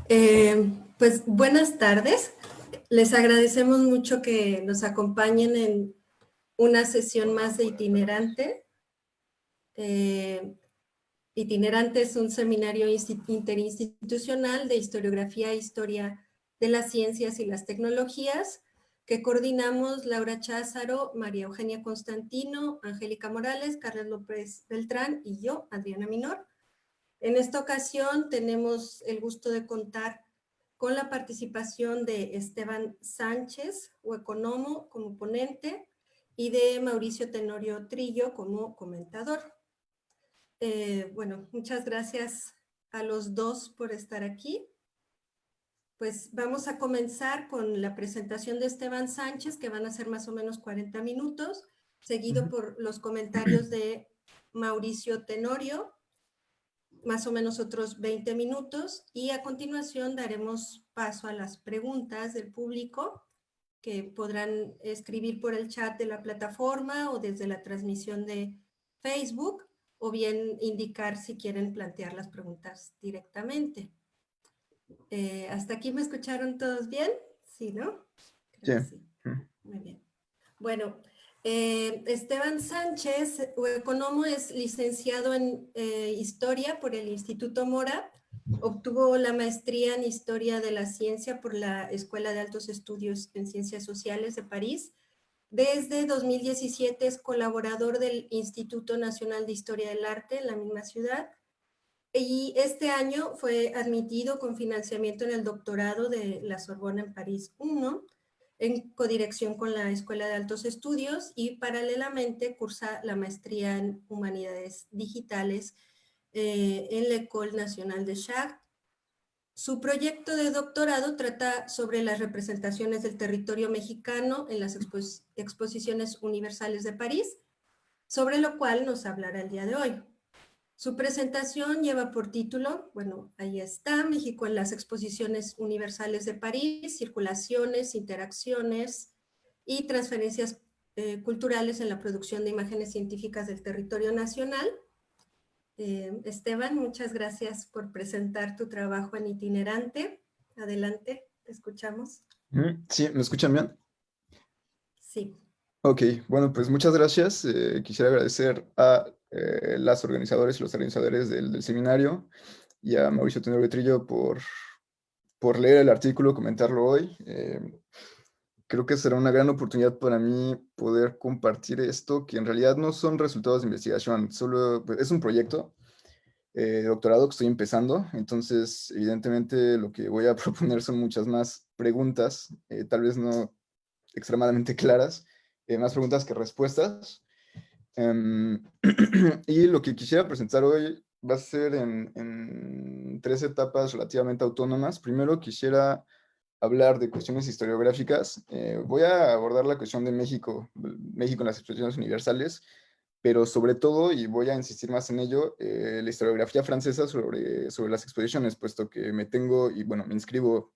Pues buenas tardes. Les agradecemos mucho que nos acompañen en una sesión más de Itinerante. Itinerante es un seminario interinstitucional de historiografía e historia de las ciencias y las tecnologías que coordinamos Laura Cházaro, María Eugenia Constantino, Angélica Morales, Carlos López Beltrán y yo, Adriana Minor. En esta ocasión tenemos el gusto de contar con la participación de Esteban Sánchez, Hueconomo, como ponente, y de Mauricio Tenorio Trillo como comentador. Bueno, muchas gracias a los dos por estar aquí. Pues vamos a comenzar con la presentación de Esteban Sánchez, que van a ser más o menos 40 minutos, seguido por los comentarios de Mauricio Tenorio, más o menos otros 20 minutos, y a continuación daremos paso a las preguntas del público que podrán escribir por el chat de la plataforma o desde la transmisión de Facebook, o bien indicar si quieren plantear las preguntas directamente. ¿Hasta aquí me escucharon todos bien? ¿Sí, no? Creo que sí. Muy bien. Bueno, Esteban Sánchez, Hueconomo, es licenciado en Historia por el Instituto Mora, obtuvo la maestría en Historia de la Ciencia por la Escuela de Altos Estudios en Ciencias Sociales de París. Desde 2017 es colaborador del Instituto Nacional de Historia del Arte en la misma ciudad, y este año fue admitido con financiamiento en el doctorado de la Sorbona en París I, en codirección con la Escuela de Altos Estudios, y paralelamente cursa la maestría en Humanidades Digitales en la École Nationale de Chartres. Su proyecto de doctorado trata sobre las representaciones del territorio mexicano en las exposiciones universales de París, sobre lo cual nos hablará el día de hoy. Su presentación lleva por título, bueno, ahí está, México en las exposiciones universales de París, circulaciones, interacciones y transferencias culturales en la producción de imágenes científicas del territorio nacional. Esteban, muchas gracias por presentar tu trabajo en Itinerante. Adelante, te escuchamos. Sí, ¿me escuchan bien? Sí. Ok, bueno, pues muchas gracias. Quisiera agradecer a las organizadoras y los organizadores del seminario y a Mauricio Tenorio Trillo por leer el artículo, comentarlo hoy. Creo que será una gran oportunidad para mí poder compartir esto, que en realidad no son resultados de investigación, solo pues, es un proyecto de doctorado que estoy empezando, entonces evidentemente lo que voy a proponer son muchas más preguntas, tal vez no extremadamente claras, más preguntas que respuestas. Y lo que quisiera presentar hoy va a ser en tres etapas relativamente autónomas. Primero quisiera hablar de cuestiones historiográficas. Voy a abordar la cuestión de México, México en las exposiciones universales, pero sobre todo, y voy a insistir más en ello, la historiografía francesa sobre las exposiciones, puesto que me tengo, y bueno, me inscribo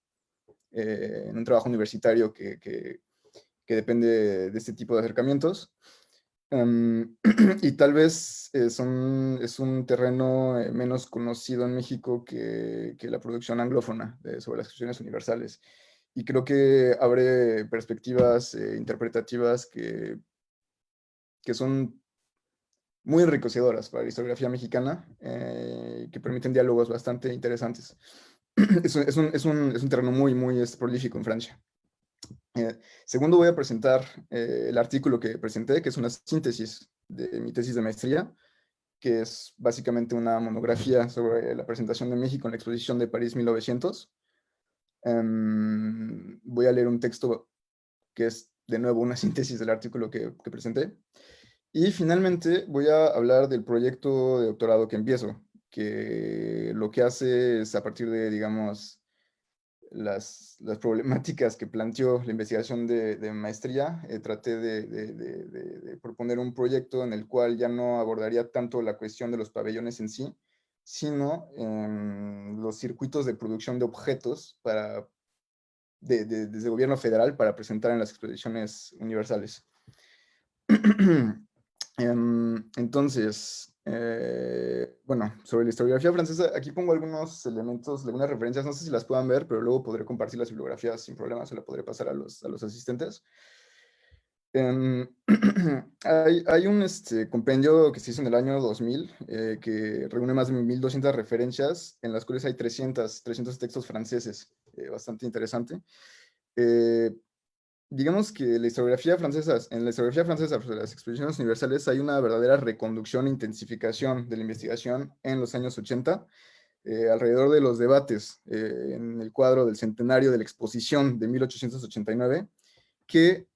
en un trabajo universitario que depende de este tipo de acercamientos. Y tal vez es un terreno menos conocido en México que la producción anglófona sobre las cuestiones universales. Y creo que abre perspectivas interpretativas que son muy enriquecedoras para la historiografía mexicana, que permiten diálogos bastante interesantes. Es un terreno muy prolífico en Francia. Segundo, voy a presentar el artículo que presenté, que es una síntesis de mi tesis de maestría, que es básicamente una monografía sobre la presentación de México en la exposición de París 1900. Voy a leer un texto que es, de nuevo, una síntesis del artículo que presenté. Y finalmente voy a hablar del proyecto de doctorado que empiezo, que lo que hace es, a partir de, digamos, las problemáticas que planteó la investigación de maestría, traté de proponer un proyecto en el cual ya no abordaría tanto la cuestión de los pabellones en sí, sino los circuitos de producción de objetos desde el gobierno federal para presentar en las exposiciones universales. Entonces, bueno, sobre la historiografía francesa, aquí pongo algunos elementos, algunas referencias, no sé si las puedan ver, pero luego podré compartir las bibliografías sin problemas, se la podré pasar a los asistentes. Hay un compendio que se hizo en el año 2000 que reúne más de 1200 referencias, en las cuales hay 300 textos franceses, bastante interesante. Digamos que la historiografía francesa, en la historiografía francesa sobre las exposiciones universales hay una verdadera reconducción e intensificación de la investigación en los años 80, alrededor de los debates en el cuadro del centenario de la exposición de 1889, que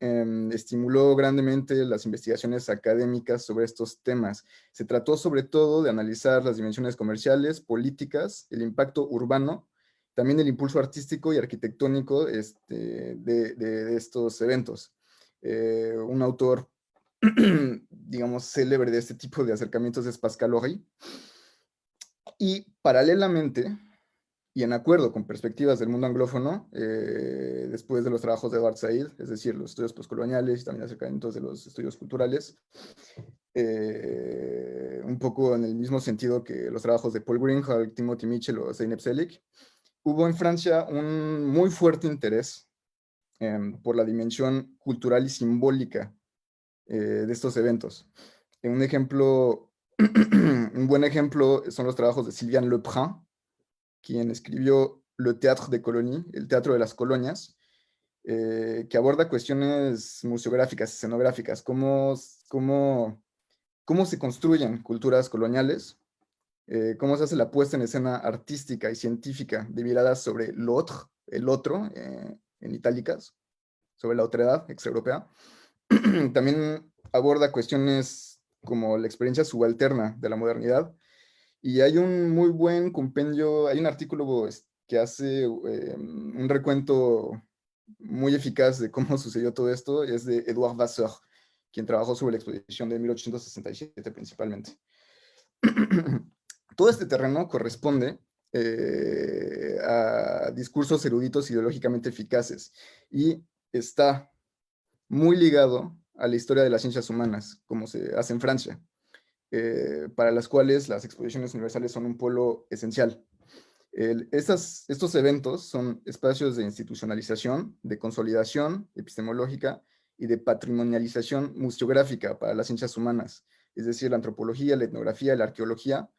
estimuló grandemente las investigaciones académicas sobre estos temas. Se trató sobre todo de analizar las dimensiones comerciales, políticas, el impacto urbano, también el impulso artístico y arquitectónico de estos eventos. Un autor, digamos, célebre de este tipo de acercamientos es Pascal Horry. Y paralelamente, y en acuerdo con perspectivas del mundo anglófono, después de los trabajos de Edward Said, es decir, los estudios postcoloniales y también acercamientos de los estudios culturales, un poco en el mismo sentido que los trabajos de Paul Greenhalgh, Timothy Mitchell o Zeynep Selik, hubo en Francia un muy fuerte interés por la dimensión cultural y simbólica de estos eventos. Un ejemplo, un buen ejemplo son los trabajos de Sylviane Lebrun, quien escribió Le Théâtre des Colonies, el Teatro de las Colonias, que aborda cuestiones museográficas, escenográficas, cómo se construyen culturas coloniales, cómo se hace la puesta en escena artística y científica de miradas sobre l'autre, el otro, en itálicas, sobre la otredad extraeuropea. También aborda cuestiones como la experiencia subalterna de la modernidad. Y hay un muy buen compendio, hay un artículo que hace un recuento muy eficaz de cómo sucedió todo esto, es de Edouard Vasseur, quien trabajó sobre la exposición de 1867 principalmente. Todo este terreno corresponde a discursos eruditos ideológicamente eficaces y está muy ligado a la historia de las ciencias humanas, como se hace en Francia, para las cuales las exposiciones universales son un polo esencial. Estos eventos son espacios de institucionalización, de consolidación epistemológica y de patrimonialización museográfica para las ciencias humanas, es decir, la antropología, la etnografía, la arqueología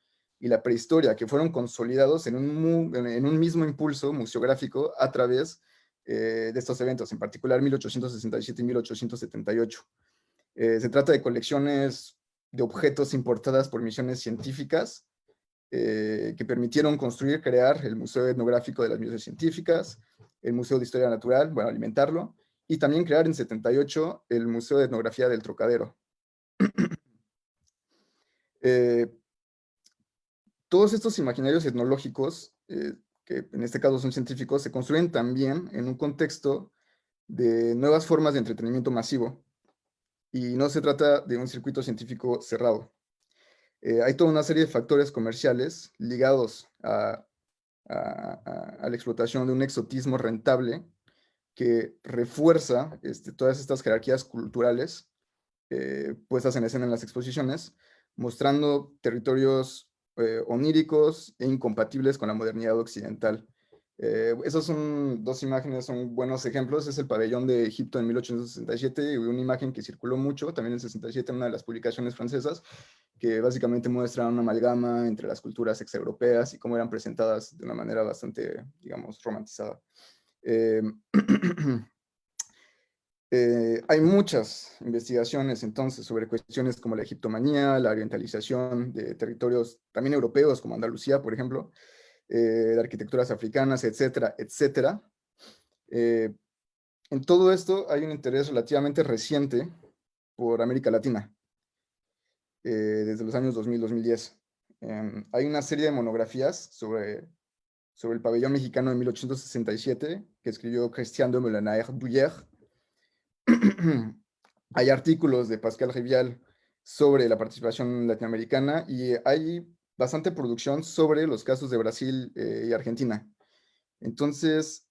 y la prehistoria, que fueron consolidados en un mismo impulso museográfico a través de estos eventos, en particular 1867 y 1878. Se trata de colecciones de objetos importadas por misiones científicas que permitieron construir, crear el Museo Etnográfico de las Misiones Científicas, el Museo de Historia Natural, bueno, alimentarlo, y también crear en 78 el Museo de Etnografía del Trocadero. Todos estos imaginarios etnológicos, que en este caso son científicos, se construyen también en un contexto de nuevas formas de entretenimiento masivo, y no se trata de un circuito científico cerrado. Hay toda una serie de factores comerciales ligados a la explotación de un exotismo rentable que refuerza todas estas jerarquías culturales puestas en escena en las exposiciones, mostrando territorios oníricos e incompatibles con la modernidad occidental. Esas son dos imágenes, son buenos ejemplos. Es el pabellón de Egipto en 1867 y una imagen que circuló mucho también en 67 en una de las publicaciones francesas, que básicamente muestra una amalgama entre las culturas extraeuropeas y cómo eran presentadas de una manera bastante, digamos, romantizada. Hay muchas investigaciones entonces sobre cuestiones como la egiptomanía, la orientalización de territorios también europeos como Andalucía, por ejemplo, de arquitecturas africanas, etcétera, etcétera. En todo esto hay un interés relativamente reciente por América Latina, desde los años 2000-2010. Hay una serie de monografías sobre el pabellón mexicano de 1867 que escribió Christian de Molinaire-Duyer. Hay artículos de Pascal Rivial sobre la participación latinoamericana y hay bastante producción sobre los casos de Brasil y Argentina. Entonces,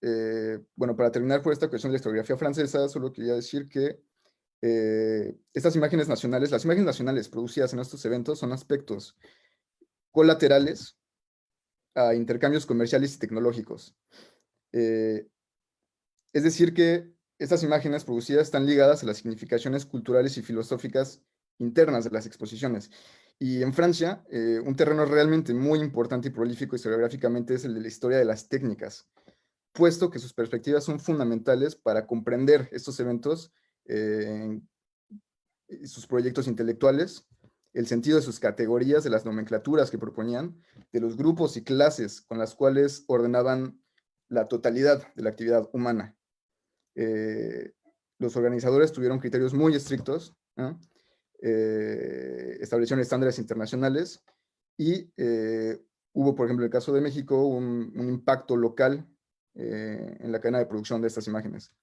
bueno, para terminar por esta cuestión de la historiografía francesa, solo quería decir que Estas imágenes nacionales, las imágenes nacionales producidas en estos eventos son aspectos colaterales a intercambios comerciales y tecnológicos. Es decir, que estas imágenes producidas están ligadas a las significaciones culturales y filosóficas internas de las exposiciones. Y en Francia, un terreno realmente muy importante y prolífico historiográficamente es el de la historia de las técnicas, puesto que sus perspectivas son fundamentales para comprender estos eventos, sus proyectos intelectuales, el sentido de sus categorías, de las nomenclaturas que proponían, de los grupos y clases con las cuales ordenaban la totalidad de la actividad humana. Los organizadores tuvieron criterios muy estrictos, ¿no? Establecieron estándares internacionales y hubo, por ejemplo, en el caso de México, un impacto local en la cadena de producción de estas imágenes.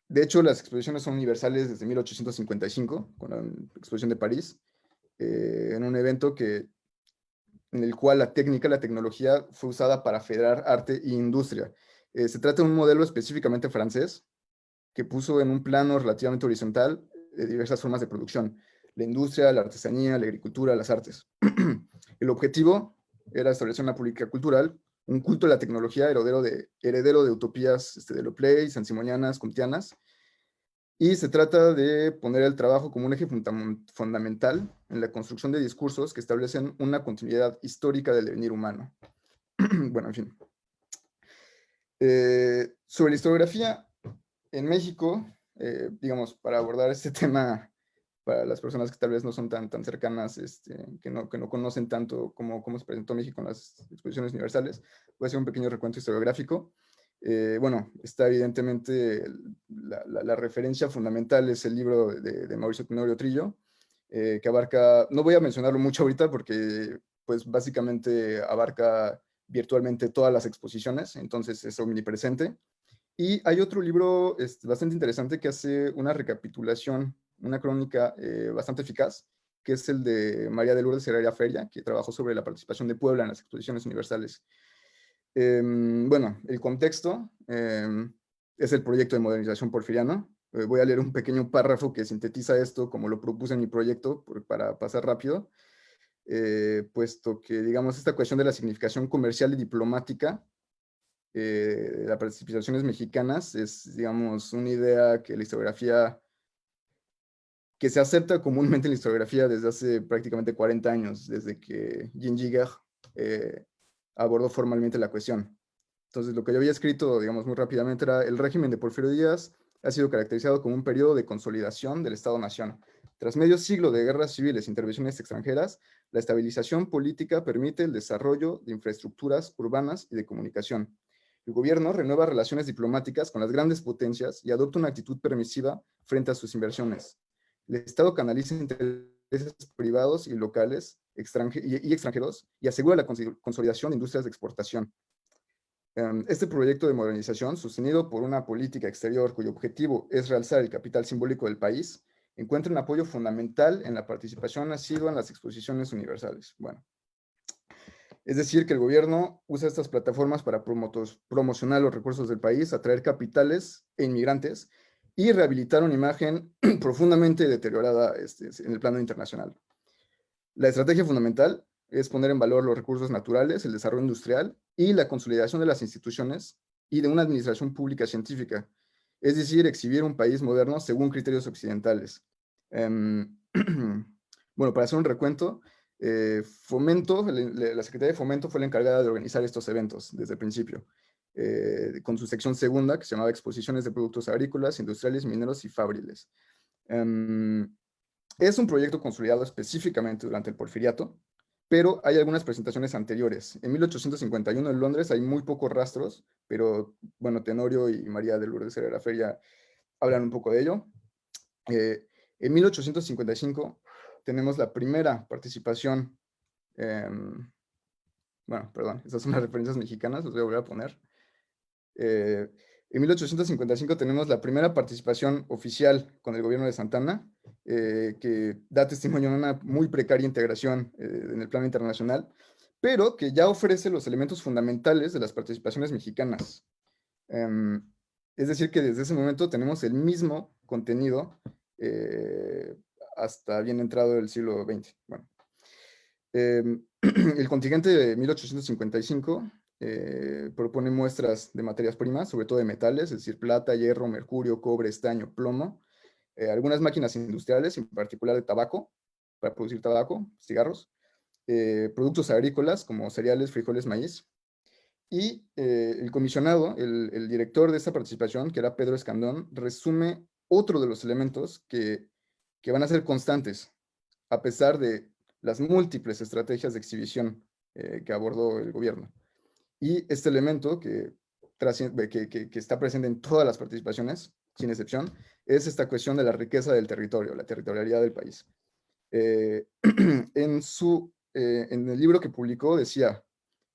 De hecho, las exposiciones son universales desde 1855, con la exposición de París, en un evento en el cual la técnica, la tecnología fue usada para federar arte e industria. Se trata de un modelo específicamente francés que puso en un plano relativamente horizontal diversas formas de producción: la industria, la artesanía, la agricultura, las artes. El objetivo era establecer una política cultural, un culto a la tecnología heredero de utopías de Lopley, sansimonianas, comtianas, y se trata de poner el trabajo como un eje fundamental en la construcción de discursos que establecen una continuidad histórica del devenir humano. Bueno, en fin. Sobre la historiografía en México, digamos, para abordar este tema para las personas que tal vez no son tan cercanas, que no conocen tanto cómo se presentó México en las exposiciones universales, voy a hacer un pequeño recuento historiográfico. Bueno, está evidentemente la referencia fundamental es el libro de Mauricio Tenorio Trillo, que abarca, no voy a mencionarlo mucho ahorita porque pues básicamente abarca virtualmente todas las exposiciones, entonces es omnipresente. Y hay otro libro bastante interesante que hace una recapitulación, una crónica bastante eficaz, que es el de María de Lourdes Herrera Feria, que trabajó sobre la participación de Puebla en las exposiciones universales. Bueno, el contexto es el proyecto de modernización porfiriano. Voy a leer un pequeño párrafo que sintetiza esto como lo propuse en mi proyecto para pasar rápido, puesto que, digamos, esta cuestión de la significación comercial y diplomática de las participaciones mexicanas es, digamos, una idea que la historiografía, que se acepta comúnmente en la historiografía desde hace prácticamente 40 años, desde que Jean Giguère abordó formalmente la cuestión. Entonces, lo que yo había escrito, digamos, muy rápidamente era: el régimen de Porfirio Díaz ha sido caracterizado como un periodo de consolidación del Estado-Nación. Tras medio siglo de guerras civiles e intervenciones extranjeras, la estabilización política permite el desarrollo de infraestructuras urbanas y de comunicación. El gobierno renueva relaciones diplomáticas con las grandes potencias y adopta una actitud permisiva frente a sus inversiones. El Estado canaliza intereses privados y locales y extranjeros y asegura la consolidación de industrias de exportación. Este proyecto de modernización, sostenido por una política exterior cuyo objetivo es realzar el capital simbólico del país, encuentra un apoyo fundamental en la participación asidua en las exposiciones universales. Bueno, es decir, que el gobierno usa estas plataformas para promocionar los recursos del país, atraer capitales e inmigrantes y rehabilitar una imagen profundamente deteriorada en el plano internacional. La estrategia fundamental es poner en valor los recursos naturales, el desarrollo industrial y la consolidación de las instituciones y de una administración pública científica, es decir, exhibir un país moderno según criterios occidentales. Bueno, para hacer un recuento, la Secretaría de Fomento fue la encargada de organizar estos eventos desde el principio, con su sección segunda, que se llamaba Exposiciones de Productos Agrícolas, Industriales, Mineros y Fabriles. Es un proyecto consolidado específicamente durante el Porfiriato, pero hay algunas presentaciones anteriores. En 1851 en Londres hay muy pocos rastros, pero bueno, Tenorio y María de Lourdes Herrera Feria hablan un poco de ello. En 1855 tenemos la primera participación, bueno, perdón, estas son las referencias mexicanas, los voy a volver a poner. En 1855 tenemos la primera participación oficial con el gobierno de Santa Anna, que da testimonio de una muy precaria integración en el plano internacional, pero que ya ofrece los elementos fundamentales de las participaciones mexicanas. Es decir, que desde ese momento tenemos el mismo contenido hasta bien entrado el siglo XX. Bueno, el contingente de 1855 propone muestras de materias primas, sobre todo de metales, es decir, plata, hierro, mercurio, cobre, estaño, plomo, algunas máquinas industriales, en particular de tabaco, para producir tabaco, cigarros, productos agrícolas como cereales, frijoles, maíz. Y el comisionado, el director de esta participación, que era Pedro Escandón, resume otro de los elementos que van a ser constantes, a pesar de las múltiples estrategias de exhibición que abordó el gobierno. Y este elemento que está presente en todas las participaciones, sin excepción, es esta cuestión de la riqueza del territorio, la territorialidad del país. En el libro que publicó decía,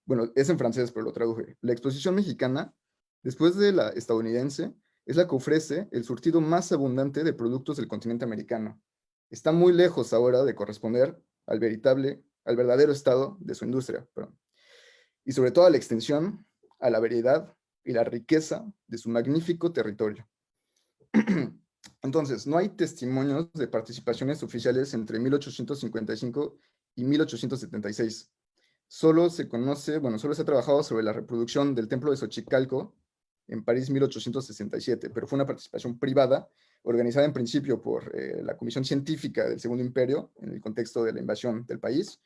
bueno, es en francés, pero lo traduje, la exposición mexicana, después de la estadounidense, es la que ofrece el surtido más abundante de productos del continente americano. Está muy lejos ahora de corresponder al verdadero estado de su industria, perdón, y sobre todo a la extensión, a la variedad y la riqueza de su magnífico territorio. Entonces, no hay testimonios de participaciones oficiales entre 1855 y 1876. Solo se conoce, bueno, solo se ha trabajado sobre la reproducción del templo de Xochicalco en París 1867, pero fue una participación privada organizada en principio por la Comisión Científica del Segundo Imperio en el contexto de la invasión del país,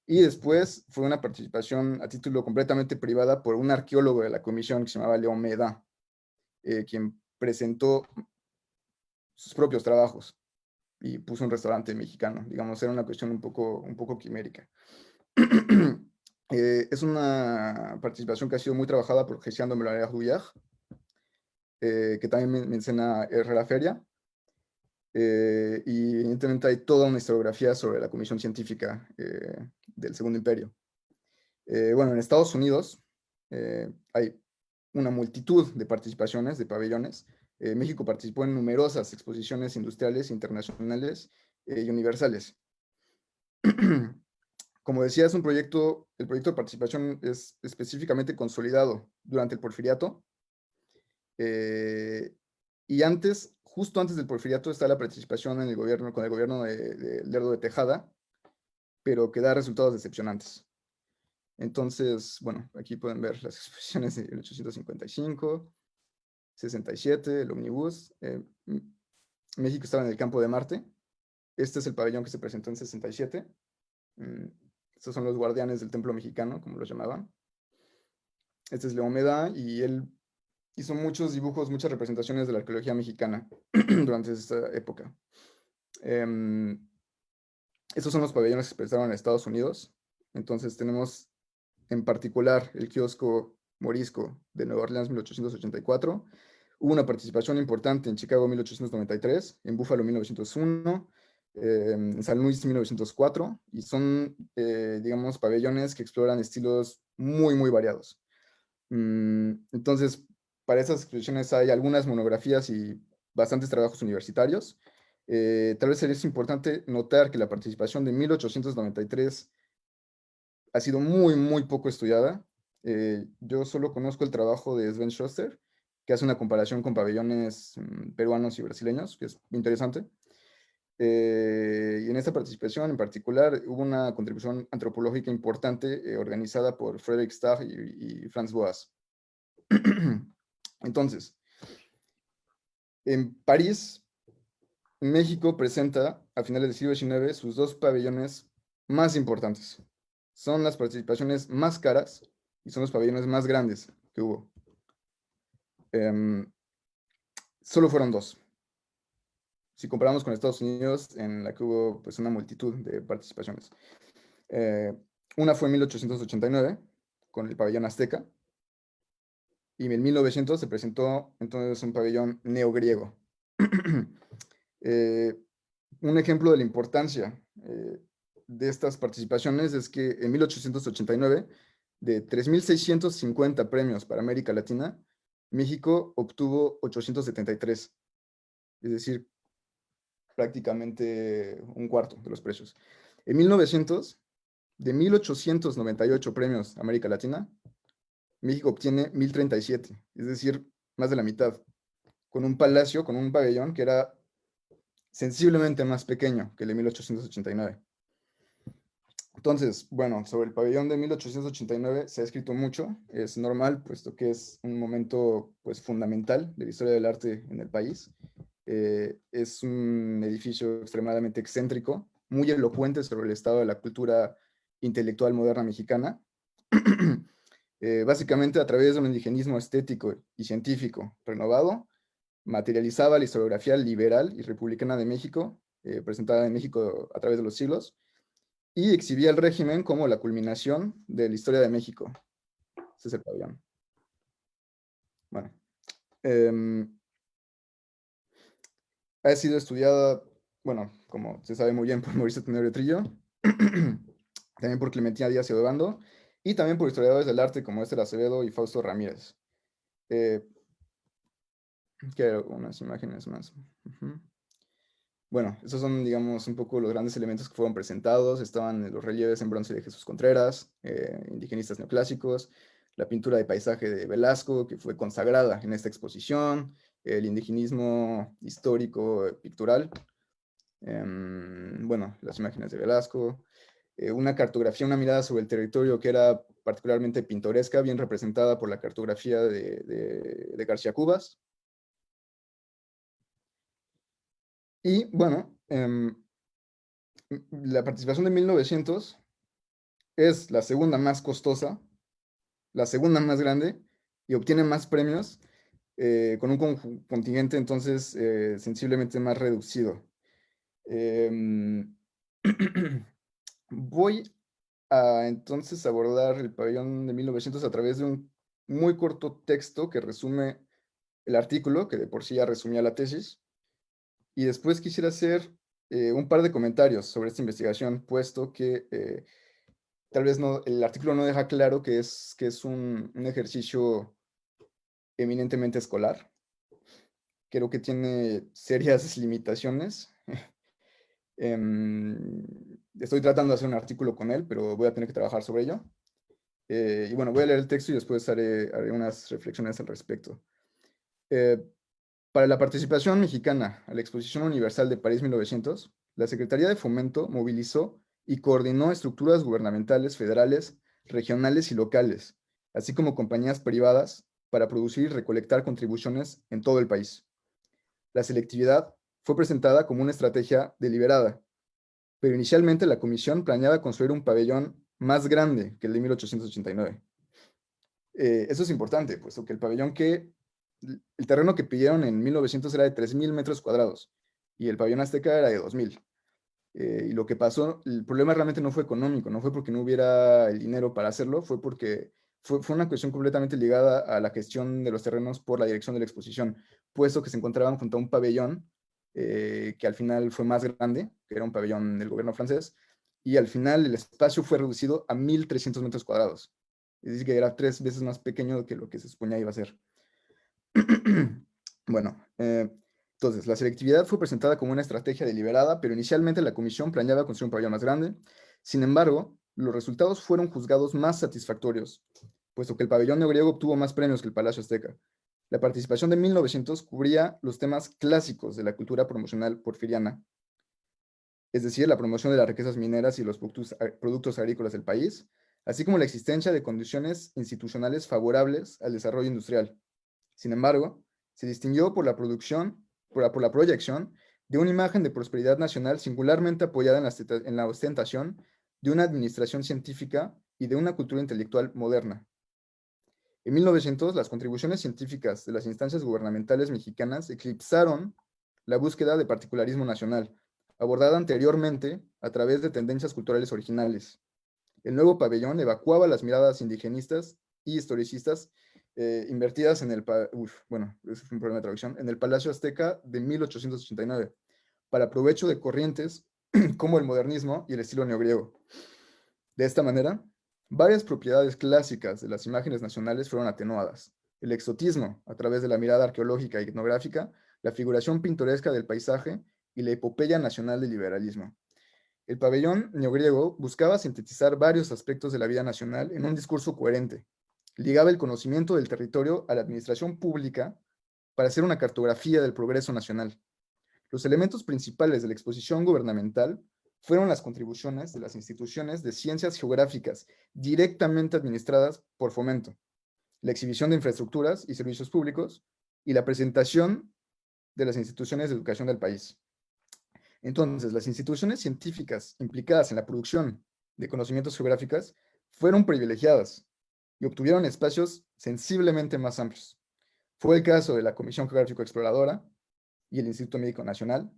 y después fue una participación a título completamente privada por un arqueólogo de la comisión que se llamaba León Meda, quien presentó sus propios trabajos y puso un restaurante mexicano. Digamos, era una cuestión un poco quimérica. Es una participación que ha sido muy trabajada por Hessian de Melaria-Rouillard, que también menciona Herrera Feria, y evidentemente hay toda una historiografía sobre la Comisión Científica del Segundo Imperio. Bueno, en Estados Unidos hay una multitud de participaciones, de pabellones. México participó en numerosas exposiciones industriales, internacionales y universales. Como decía, el proyecto de participación es específicamente consolidado durante el Porfiriato. Y justo antes del Porfiriato, está la participación con el gobierno de Lerdo de Tejada, pero que da resultados decepcionantes. Entonces, bueno, aquí pueden ver las exposiciones de 1855, 67, el Omnibus. México estaba en el campo de Marte. Este es el pabellón que se presentó en 67. Estos son los guardianes del templo mexicano, como los llamaban. Este es Leomeda, y él hizo muchos dibujos, muchas representaciones de la arqueología mexicana durante esta época. Estos son los pabellones que se presentaron en Estados Unidos. Entonces tenemos en particular el kiosco Morisco de Nueva Orleans 1884. Hubo una participación importante en Chicago 1893, en Buffalo 1901, en San Luis 1904, y son, digamos, pabellones que exploran estilos muy, muy variados. Entonces, para estas exposiciones hay algunas monografías y bastantes trabajos universitarios. Tal vez sería importante notar que la participación de 1893 ha sido muy, muy poco estudiada. Yo solo conozco el trabajo de Sven Schuster, que hace una comparación con pabellones peruanos y brasileños, que es interesante. Y en esta participación en particular hubo una contribución antropológica importante organizada por Frederick Starr y Franz Boas. Entonces, en París, México presenta a finales del siglo XIX sus dos pabellones más importantes. Son las participaciones más caras y son los pabellones más grandes que hubo. Solo fueron dos. Si comparamos con Estados Unidos, en la que hubo pues, una multitud de participaciones. Una fue en 1889, con el pabellón azteca, y en 1900 se presentó entonces un pabellón neogriego. Un ejemplo de la importancia de estas participaciones es que en 1889, de 3.650 premios para América Latina, México obtuvo 873, es decir, prácticamente un cuarto de los precios. En 1900, de 1.898 premios a América Latina, México obtiene 1.037, es decir, más de la mitad. con un palacio, con un pabellón que era sensiblemente más pequeño que el de 1889. Entonces, bueno, sobre el pabellón de 1889 se ha escrito mucho, es normal, puesto que es un momento pues, fundamental de la historia del arte en el país. Es un edificio extremadamente excéntrico, muy elocuente sobre el estado de la cultura intelectual moderna mexicana, básicamente a través de un indigenismo estético y científico renovado, materializaba la historiografía liberal y republicana de México, presentada en México a través de los siglos, y exhibía el régimen como la culminación de la historia de México. Ese es el pabellón. Bueno, ha sido estudiada, bueno, como se sabe muy bien, por Mauricio Tenorio Trillo, también por Clementina Díaz y Obando, y también por historiadores del arte como Esther Acevedo y Fausto Ramírez. Quiero unas imágenes más. Bueno, esos son, digamos, un poco los grandes elementos que fueron presentados. Estaban los relieves en bronce de Jesús Contreras, indigenistas neoclásicos, la pintura de paisaje de Velasco, que fue consagrada en esta exposición, el indigenismo histórico pictural, bueno, las imágenes de Velasco, una cartografía, una mirada sobre el territorio que era particularmente pintoresca, bien representada por la cartografía de García Cubas. Y bueno, la participación de 1900 es la segunda más costosa, la segunda más grande, y obtiene más premios, con un contingente entonces sensiblemente más reducido. Voy a entonces abordar el pabellón de 1900 a través de un muy corto texto que resume el artículo, que de por sí ya resumía la tesis, y después quisiera hacer un par de comentarios sobre esta investigación, puesto que tal vez no, el artículo no deja claro que es un ejercicio eminentemente escolar. Creo que tiene serias limitaciones. Estoy tratando de hacer un artículo con él, pero voy a tener que trabajar sobre ello. Y bueno, voy a leer el texto y después haré unas reflexiones al respecto. Para la participación mexicana a la Exposición Universal de París 1900, la Secretaría de Fomento movilizó y coordinó estructuras gubernamentales federales, regionales y locales, así como compañías privadas, para producir y recolectar contribuciones en todo el país. La selectividad fue presentada como una estrategia deliberada, pero inicialmente la comisión planeaba construir un pabellón más grande que el de 1889. Eso es importante, puesto que el terreno que pidieron en 1900 era de 3.000 metros cuadrados y el pabellón azteca era de 2.000. Y lo que pasó, el problema realmente no fue económico, no fue porque no hubiera el dinero para hacerlo, fue porque fue una cuestión completamente ligada a la gestión de los terrenos por la dirección de la exposición, puesto que se encontraban junto a un pabellón que al final fue más grande, que era un pabellón del gobierno francés, y al final el espacio fue reducido a 1.300 metros cuadrados. Es decir, que era 3 veces más pequeño que lo que se suponía iba a ser. Bueno, entonces, la selectividad fue presentada como una estrategia deliberada, pero inicialmente la comisión planeaba construir un pabellón más grande. Sin embargo, los resultados fueron juzgados más satisfactorios, puesto que el pabellón neogriego obtuvo más premios que el Palacio Azteca. La participación de 1900 cubría los temas clásicos de la cultura promocional porfiriana, es decir, la promoción de las riquezas mineras y los productos agrícolas del país, así como la existencia de condiciones institucionales favorables al desarrollo industrial. Sin embargo, se distinguió por la proyección de una imagen de prosperidad nacional singularmente apoyada en la ostentación de una administración científica y de una cultura intelectual moderna. En 1900, las contribuciones científicas de las instancias gubernamentales mexicanas eclipsaron la búsqueda de particularismo nacional, abordada anteriormente a través de tendencias culturales originales. El nuevo pabellón evacuaba las miradas indigenistas y historicistas invertidas en bueno, ese fue un problema de traducción, en el Palacio Azteca de 1889, para provecho de corrientes como el modernismo y el estilo neogriego. De esta manera, varias propiedades clásicas de las imágenes nacionales fueron atenuadas. El exotismo, a través de la mirada arqueológica y etnográfica, la figuración pintoresca del paisaje y la epopeya nacional del liberalismo. El pabellón neogriego buscaba sintetizar varios aspectos de la vida nacional en un discurso coherente. Ligaba el conocimiento del territorio a la administración pública para hacer una cartografía del progreso nacional. Los elementos principales de la exposición gubernamental fueron las contribuciones de las instituciones de ciencias geográficas directamente administradas por Fomento, la exhibición de infraestructuras y servicios públicos y la presentación de las instituciones de educación del país. Entonces, las instituciones científicas implicadas en la producción de conocimientos geográficos fueron privilegiadas y obtuvieron espacios sensiblemente más amplios. Fue el caso de la Comisión Geográfico Exploradora y el Instituto Médico Nacional,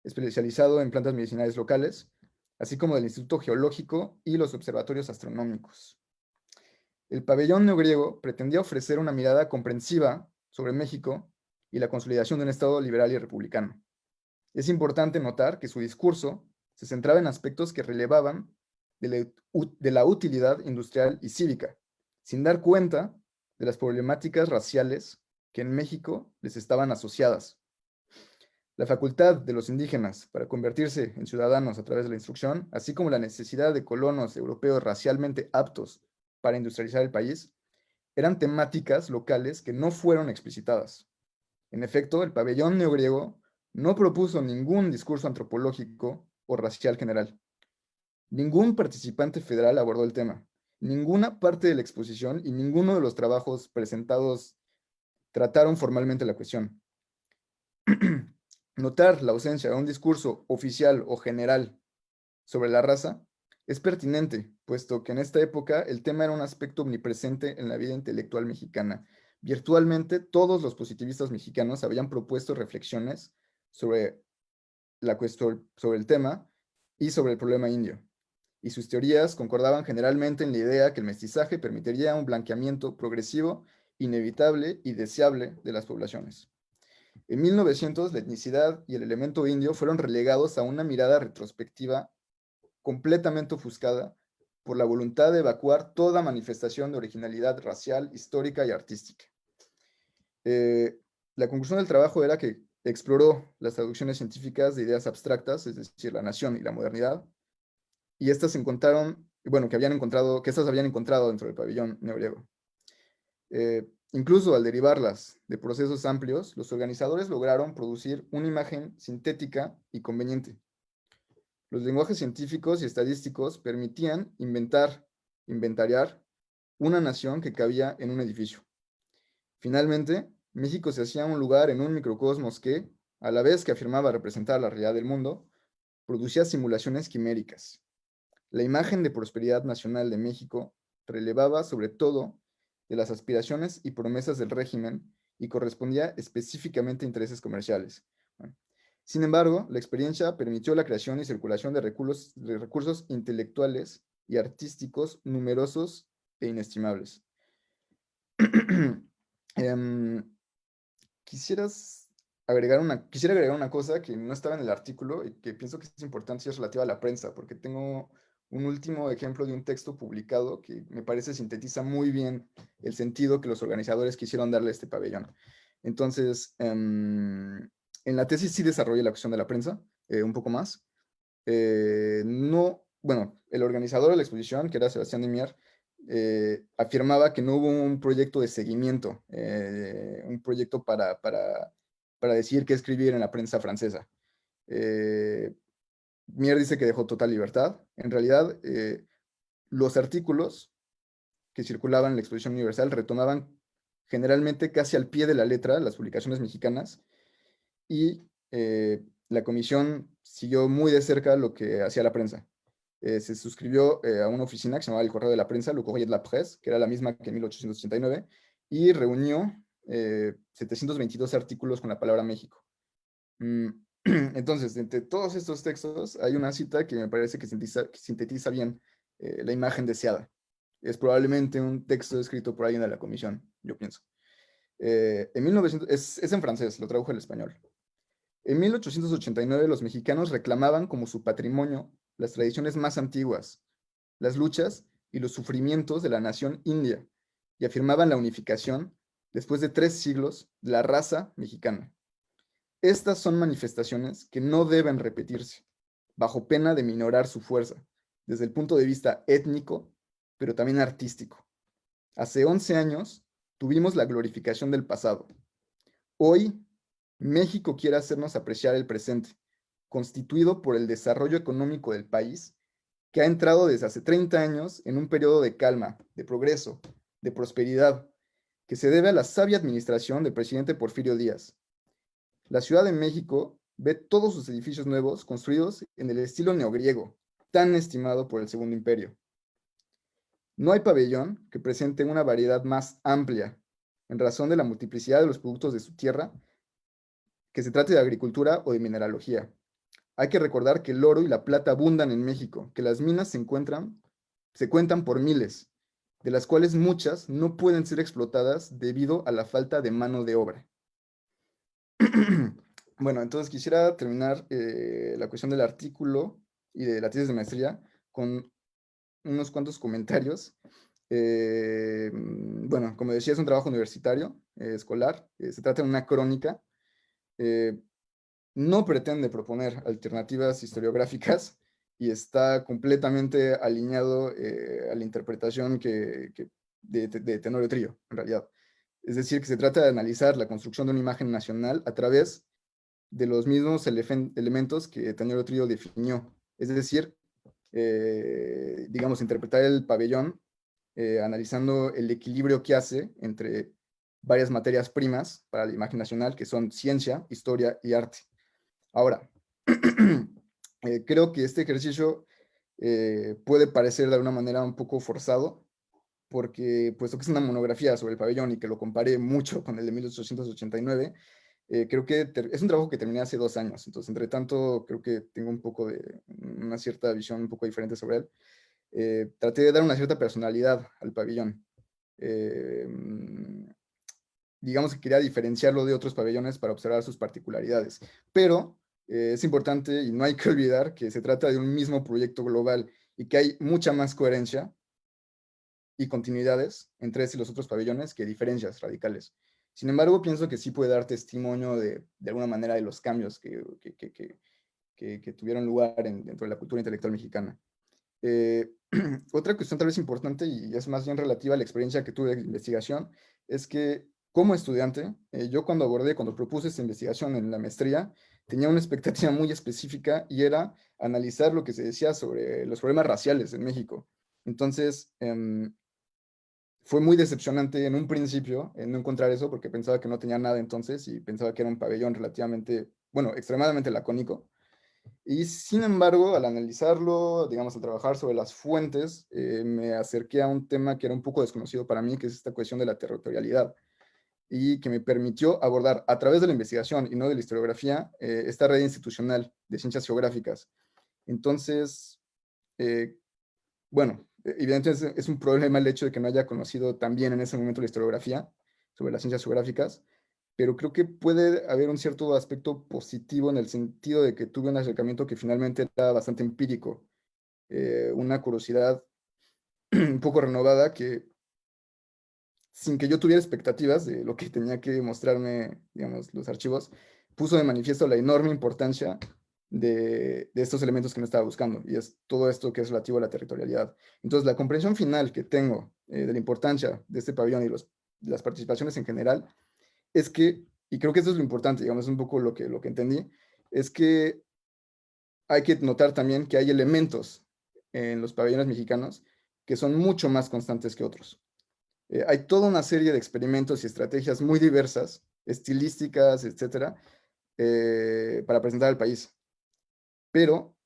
especializado en plantas medicinales locales, así como del Instituto Geológico y los observatorios astronómicos. El pabellón neogriego pretendía ofrecer una mirada comprensiva sobre México y la consolidación de un Estado liberal y republicano. Es importante notar que su discurso se centraba en aspectos que relevaban de la utilidad industrial y cívica, sin dar cuenta de las problemáticas raciales que en México les estaban asociadas. La facultad de los indígenas para convertirse en ciudadanos a través de la instrucción, así como la necesidad de colonos europeos racialmente aptos para industrializar el país, eran temáticas locales que no fueron explicitadas. En efecto, el pabellón neogriego no propuso ningún discurso antropológico o racial general. Ningún participante federal abordó el tema. Ninguna parte de la exposición y ninguno de los trabajos presentados trataron formalmente la cuestión. Notar la ausencia de un discurso oficial o general sobre la raza es pertinente, puesto que en esta época el tema era un aspecto omnipresente en la vida intelectual mexicana. Virtualmente todos los positivistas mexicanos habían propuesto reflexiones sobre sobre el tema y sobre el problema indio, y sus teorías concordaban generalmente en la idea que el mestizaje permitiría un blanqueamiento progresivo, inevitable y deseable de las poblaciones. En 1900, la etnicidad y el elemento indio fueron relegados a una mirada retrospectiva completamente ofuscada por la voluntad de evacuar toda manifestación de originalidad racial, histórica y artística. La conclusión del trabajo era que exploró las traducciones científicas de ideas abstractas, es decir, la nación y la modernidad, y estas encontraron, bueno, que estas habían encontrado dentro del pabellón neogriego. Incluso al derivarlas de procesos amplios, los organizadores lograron producir una imagen sintética y conveniente. Los lenguajes científicos y estadísticos permitían inventariar una nación que cabía en un edificio. Finalmente, México se hacía un lugar en un microcosmos que, a la vez que afirmaba representar la realidad del mundo, producía simulaciones quiméricas. La imagen de prosperidad nacional de México relevaba sobre todo de las aspiraciones y promesas del régimen y correspondía específicamente a intereses comerciales. Bueno, sin embargo, la experiencia permitió la creación y circulación de recursos intelectuales y artísticos numerosos e inestimables. Quisiera agregar una cosa que no estaba en el artículo y que pienso que es importante y es relativa a la prensa, porque tengo un último ejemplo de un texto publicado que me parece sintetiza muy bien el sentido que los organizadores quisieron darle a este pabellón. Entonces, en la tesis sí desarrollé la cuestión de la prensa, un poco más. Bueno, el organizador de la exposición, que era Sebastián de Mier, afirmaba que no hubo un proyecto de seguimiento, un proyecto para decidir qué escribir en la prensa francesa. Mier dice que dejó total libertad. En realidad, los artículos que circulaban en la Exposición Universal retomaban generalmente casi al pie de la letra las publicaciones mexicanas y la comisión siguió muy de cerca lo que hacía la prensa. Se suscribió a una oficina que se llamaba el Correo de la Prensa, Le Courrier de la Presse, que era la misma que en 1889, y reunió 722 artículos con la palabra México. Entonces, entre todos estos textos hay una cita que me parece que sintetiza bien la imagen deseada. Es probablemente un texto escrito por alguien de la comisión, yo pienso. Es en francés, lo tradujo al español. En 1889 los mexicanos reclamaban como su patrimonio las tradiciones más antiguas, las luchas y los sufrimientos de la nación india, y afirmaban la unificación, después de 3 siglos, de la raza mexicana. Estas son manifestaciones que no deben repetirse, bajo pena de minorar su fuerza, desde el punto de vista étnico, pero también artístico. Hace 11 años tuvimos la glorificación del pasado. Hoy, México quiere hacernos apreciar el presente, constituido por el desarrollo económico del país, que ha entrado desde hace 30 años en un periodo de calma, de progreso, de prosperidad, que se debe a la sabia administración del presidente Porfirio Díaz. La Ciudad de México ve todos sus edificios nuevos construidos en el estilo neogriego, tan estimado por el Segundo Imperio. No hay pabellón que presente una variedad más amplia, en razón de la multiplicidad de los productos de su tierra, que se trate de agricultura o de mineralogía. Hay que recordar que el oro y la plata abundan en México, que las minas se cuentan por miles, de las cuales muchas no pueden ser explotadas debido a la falta de mano de obra. Bueno, entonces quisiera terminar la cuestión del artículo y de la tesis de maestría con unos cuantos comentarios. Bueno, como decía, es un trabajo universitario, escolar. Se trata de una crónica. No pretende proponer alternativas historiográficas y está completamente alineado a la interpretación de Tenorio Trillo, en realidad. Es decir, que se trata de analizar la construcción de una imagen nacional a través de los mismos elementos que Tenorio Trillo definió. Es decir, digamos, interpretar el pabellón analizando el equilibrio que hace entre varias materias primas para la imagen nacional, que son ciencia, historia y arte. Ahora, creo que este ejercicio puede parecer de alguna manera un poco forzado, porque puesto que es una monografía sobre el pabellón y que lo comparé mucho con el de 1889, creo que es un trabajo que terminé hace 2 años, entonces entre tanto creo que tengo un poco de una cierta visión un poco diferente sobre él. Traté de dar una cierta personalidad al pabellón. Digamos que quería diferenciarlo de otros pabellones para observar sus particularidades, pero es importante y no hay que olvidar que se trata de un mismo proyecto global y que hay mucha más coherencia y continuidades entre este y los otros pabellones que diferencias radicales. Sin embargo, pienso que sí puede dar testimonio de alguna manera de los cambios que tuvieron lugar dentro de la cultura intelectual mexicana. Otra cuestión tal vez importante y es más bien relativa a la experiencia que tuve de investigación es que como estudiante, yo cuando propuse esta investigación en la maestría, tenía una expectativa muy específica y era analizar lo que se decía sobre los problemas raciales en México. Entonces, fue muy decepcionante en un principio no encontrar eso porque pensaba que no tenía nada entonces y pensaba que era un pabellón relativamente, bueno, extremadamente lacónico. Y sin embargo, al analizarlo, digamos, al trabajar sobre las fuentes, me acerqué a un tema que era un poco desconocido para mí, que es esta cuestión de la territorialidad, y que me permitió abordar a través de la investigación y no de la historiografía, esta red institucional de ciencias geográficas. Entonces, bueno, evidentemente es un problema el hecho de que no haya conocido también en ese momento la historiografía sobre las ciencias geográficas, pero creo que puede haber un cierto aspecto positivo en el sentido de que tuve un acercamiento que finalmente era bastante empírico, una curiosidad un poco renovada que, sin que yo tuviera expectativas de lo que tenía que mostrarme, digamos, los archivos, puso de manifiesto la enorme importancia de estos elementos que no estaba buscando, y es todo esto que es relativo a la territorialidad. Entonces, la comprensión final que tengo de la importancia de este pabellón y de las participaciones en general, es que, y creo que eso es lo importante, digamos, es un poco lo que entendí, es que hay que notar también que hay elementos en los pabellones mexicanos que son mucho más constantes que otros. Hay toda una serie de experimentos y estrategias muy diversas, estilísticas, etcétera, para presentar al país. Pero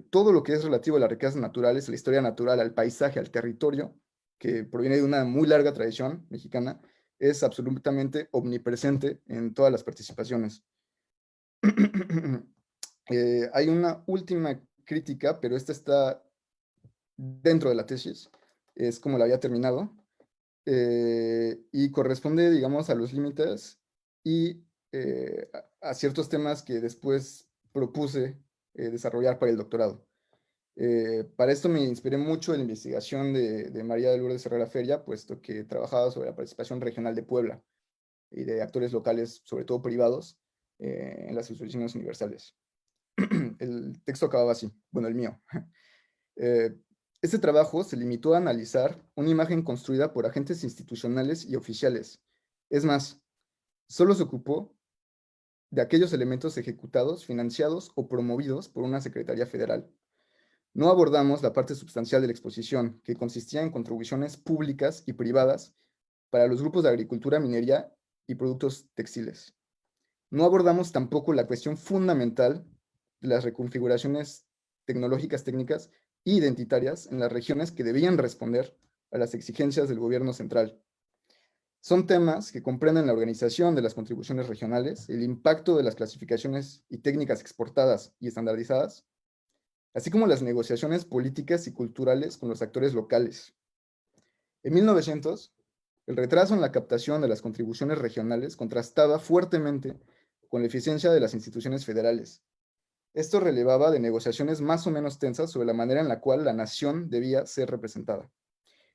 todo lo que es relativo a las riquezas naturales, a la historia natural, al paisaje, al territorio, que proviene de una muy larga tradición mexicana, es absolutamente omnipresente en todas las participaciones. Hay una última crítica, pero esta está dentro de la tesis, es como la había terminado, y corresponde, digamos, a los límites y a ciertos temas que después propuse desarrollar para el doctorado. Para esto me inspiré mucho en la investigación de María de Lourdes Herrera Feria, puesto que trabajaba sobre la participación regional de Puebla y de actores locales, sobre todo privados, en las instituciones universales. El texto acababa así, bueno, el mío. Este trabajo se limitó a analizar una imagen construida por agentes institucionales y oficiales. Es más, solo se ocupó de aquellos elementos ejecutados, financiados o promovidos por una Secretaría Federal. No abordamos la parte sustancial de la exposición, que consistía en contribuciones públicas y privadas para los grupos de agricultura, minería y productos textiles. No abordamos tampoco la cuestión fundamental de las reconfiguraciones tecnológicas, técnicas e identitarias en las regiones que debían responder a las exigencias del gobierno central. Son temas que comprenden la organización de las contribuciones regionales, el impacto de las clasificaciones y técnicas exportadas y estandarizadas, así como las negociaciones políticas y culturales con los actores locales. En 1900, el retraso en la captación de las contribuciones regionales contrastaba fuertemente con la eficiencia de las instituciones federales. Esto relevaba de negociaciones más o menos tensas sobre la manera en la cual la nación debía ser representada.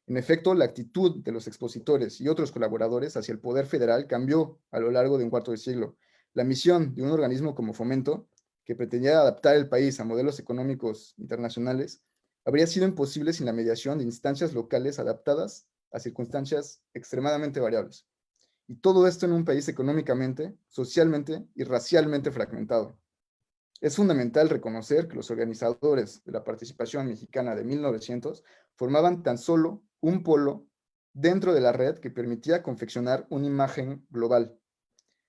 En efecto, la actitud de los expositores y otros colaboradores hacia el poder federal cambió a lo largo de un cuarto de siglo. La misión de un organismo como Fomento, que pretendía adaptar el país a modelos económicos internacionales, habría sido imposible sin la mediación de instancias locales adaptadas a circunstancias extremadamente variables. Y todo esto en un país económicamente, socialmente y racialmente fragmentado. Es fundamental reconocer que los organizadores de la participación mexicana de 1900 formaban tan solo un polo dentro de la red que permitía confeccionar una imagen global.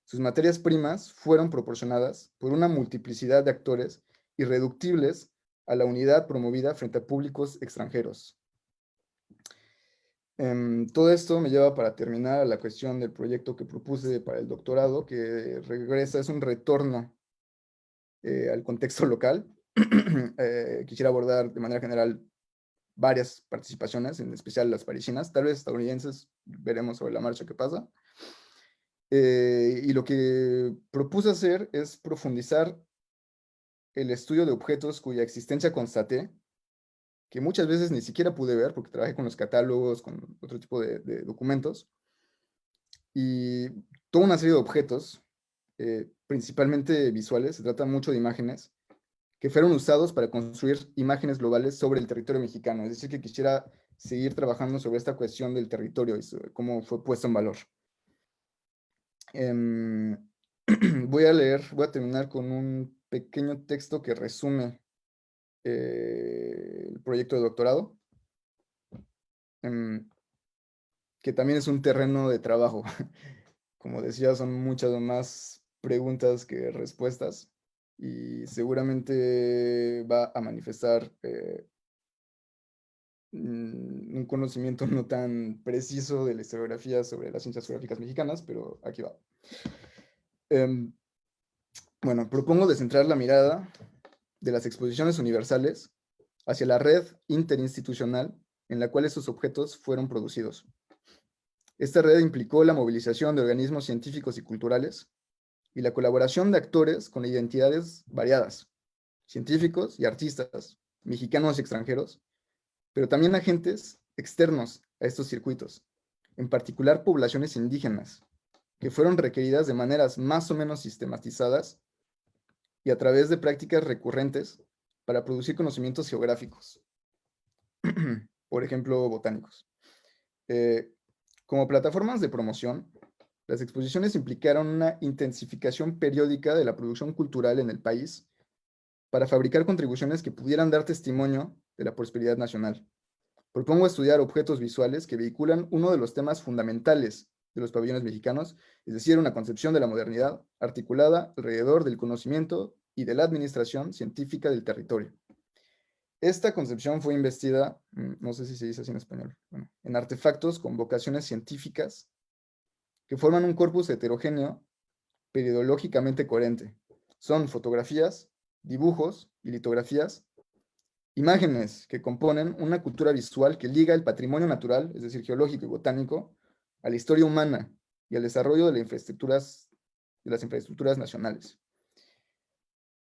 Sus materias primas fueron proporcionadas por una multiplicidad de actores irreductibles a la unidad promovida frente a públicos extranjeros. Todo esto me lleva para terminar a la cuestión del proyecto que propuse para el doctorado, que regresa, es un retorno al contexto local. Quisiera abordar de manera general varias participaciones, en especial las parisinas, tal vez estadounidenses, veremos sobre la marcha qué pasa. Y lo que propuse hacer es profundizar el estudio de objetos cuya existencia constaté, que muchas veces ni siquiera pude ver porque trabajé con los catálogos, con otro tipo de documentos, y toda una serie de objetos, principalmente visuales, se trata mucho de imágenes, que fueron usados para construir imágenes globales sobre el territorio mexicano. Es decir, que quisiera seguir trabajando sobre esta cuestión del territorio y sobre cómo fue puesto en valor. Voy a terminar con un pequeño texto que resume el proyecto de doctorado, que también es un terreno de trabajo. Como decía, son muchas más preguntas que respuestas y seguramente va a manifestar un conocimiento no tan preciso de la historiografía sobre las ciencias geográficas mexicanas, pero aquí va. Bueno, propongo descentrar la mirada de las exposiciones universales hacia la red interinstitucional en la cual estos objetos fueron producidos. Esta red implicó la movilización de organismos científicos y culturales y la colaboración de actores con identidades variadas, científicos y artistas, mexicanos y extranjeros, pero también agentes externos a estos circuitos, en particular poblaciones indígenas, que fueron requeridas de maneras más o menos sistematizadas y a través de prácticas recurrentes para producir conocimientos geográficos, por ejemplo, botánicos. Como plataformas de promoción, las exposiciones implicaron una intensificación periódica de la producción cultural en el país para fabricar contribuciones que pudieran dar testimonio de la prosperidad nacional. Propongo estudiar objetos visuales que vehiculan uno de los temas fundamentales de los pabellones mexicanos, es decir, una concepción de la modernidad articulada alrededor del conocimiento y de la administración científica del territorio. Esta concepción fue investida, no sé si se dice así en español, bueno, en artefactos con vocaciones científicas que forman un corpus heterogéneo, pero ideológicamente coherente. Son fotografías, dibujos y litografías, imágenes que componen una cultura visual que liga el patrimonio natural, es decir, geológico y botánico, a la historia humana y al desarrollo de las infraestructuras nacionales.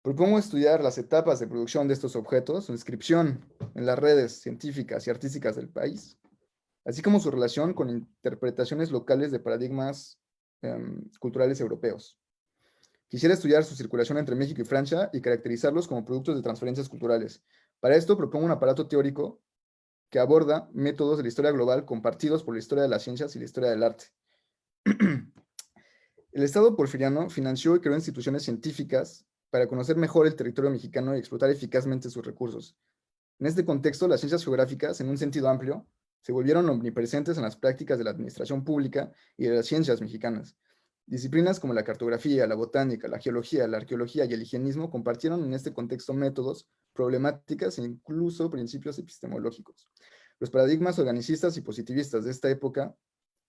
Propongo estudiar las etapas de producción de estos objetos, su inscripción en las redes científicas y artísticas del país, así como su relación con interpretaciones locales de paradigmas culturales europeos. Quisiera estudiar su circulación entre México y Francia y caracterizarlos como productos de transferencias culturales. Para esto propongo un aparato teórico que aborda métodos de la historia global compartidos por la historia de las ciencias y la historia del arte. El Estado porfiriano financió y creó instituciones científicas para conocer mejor el territorio mexicano y explotar eficazmente sus recursos. En este contexto, las ciencias geográficas, en un sentido amplio, se volvieron omnipresentes en las prácticas de la administración pública y de las ciencias mexicanas. Disciplinas como la cartografía, la botánica, la geología, la arqueología y el higienismo compartieron en este contexto métodos, problemáticas e incluso principios epistemológicos. Los paradigmas organicistas y positivistas de esta época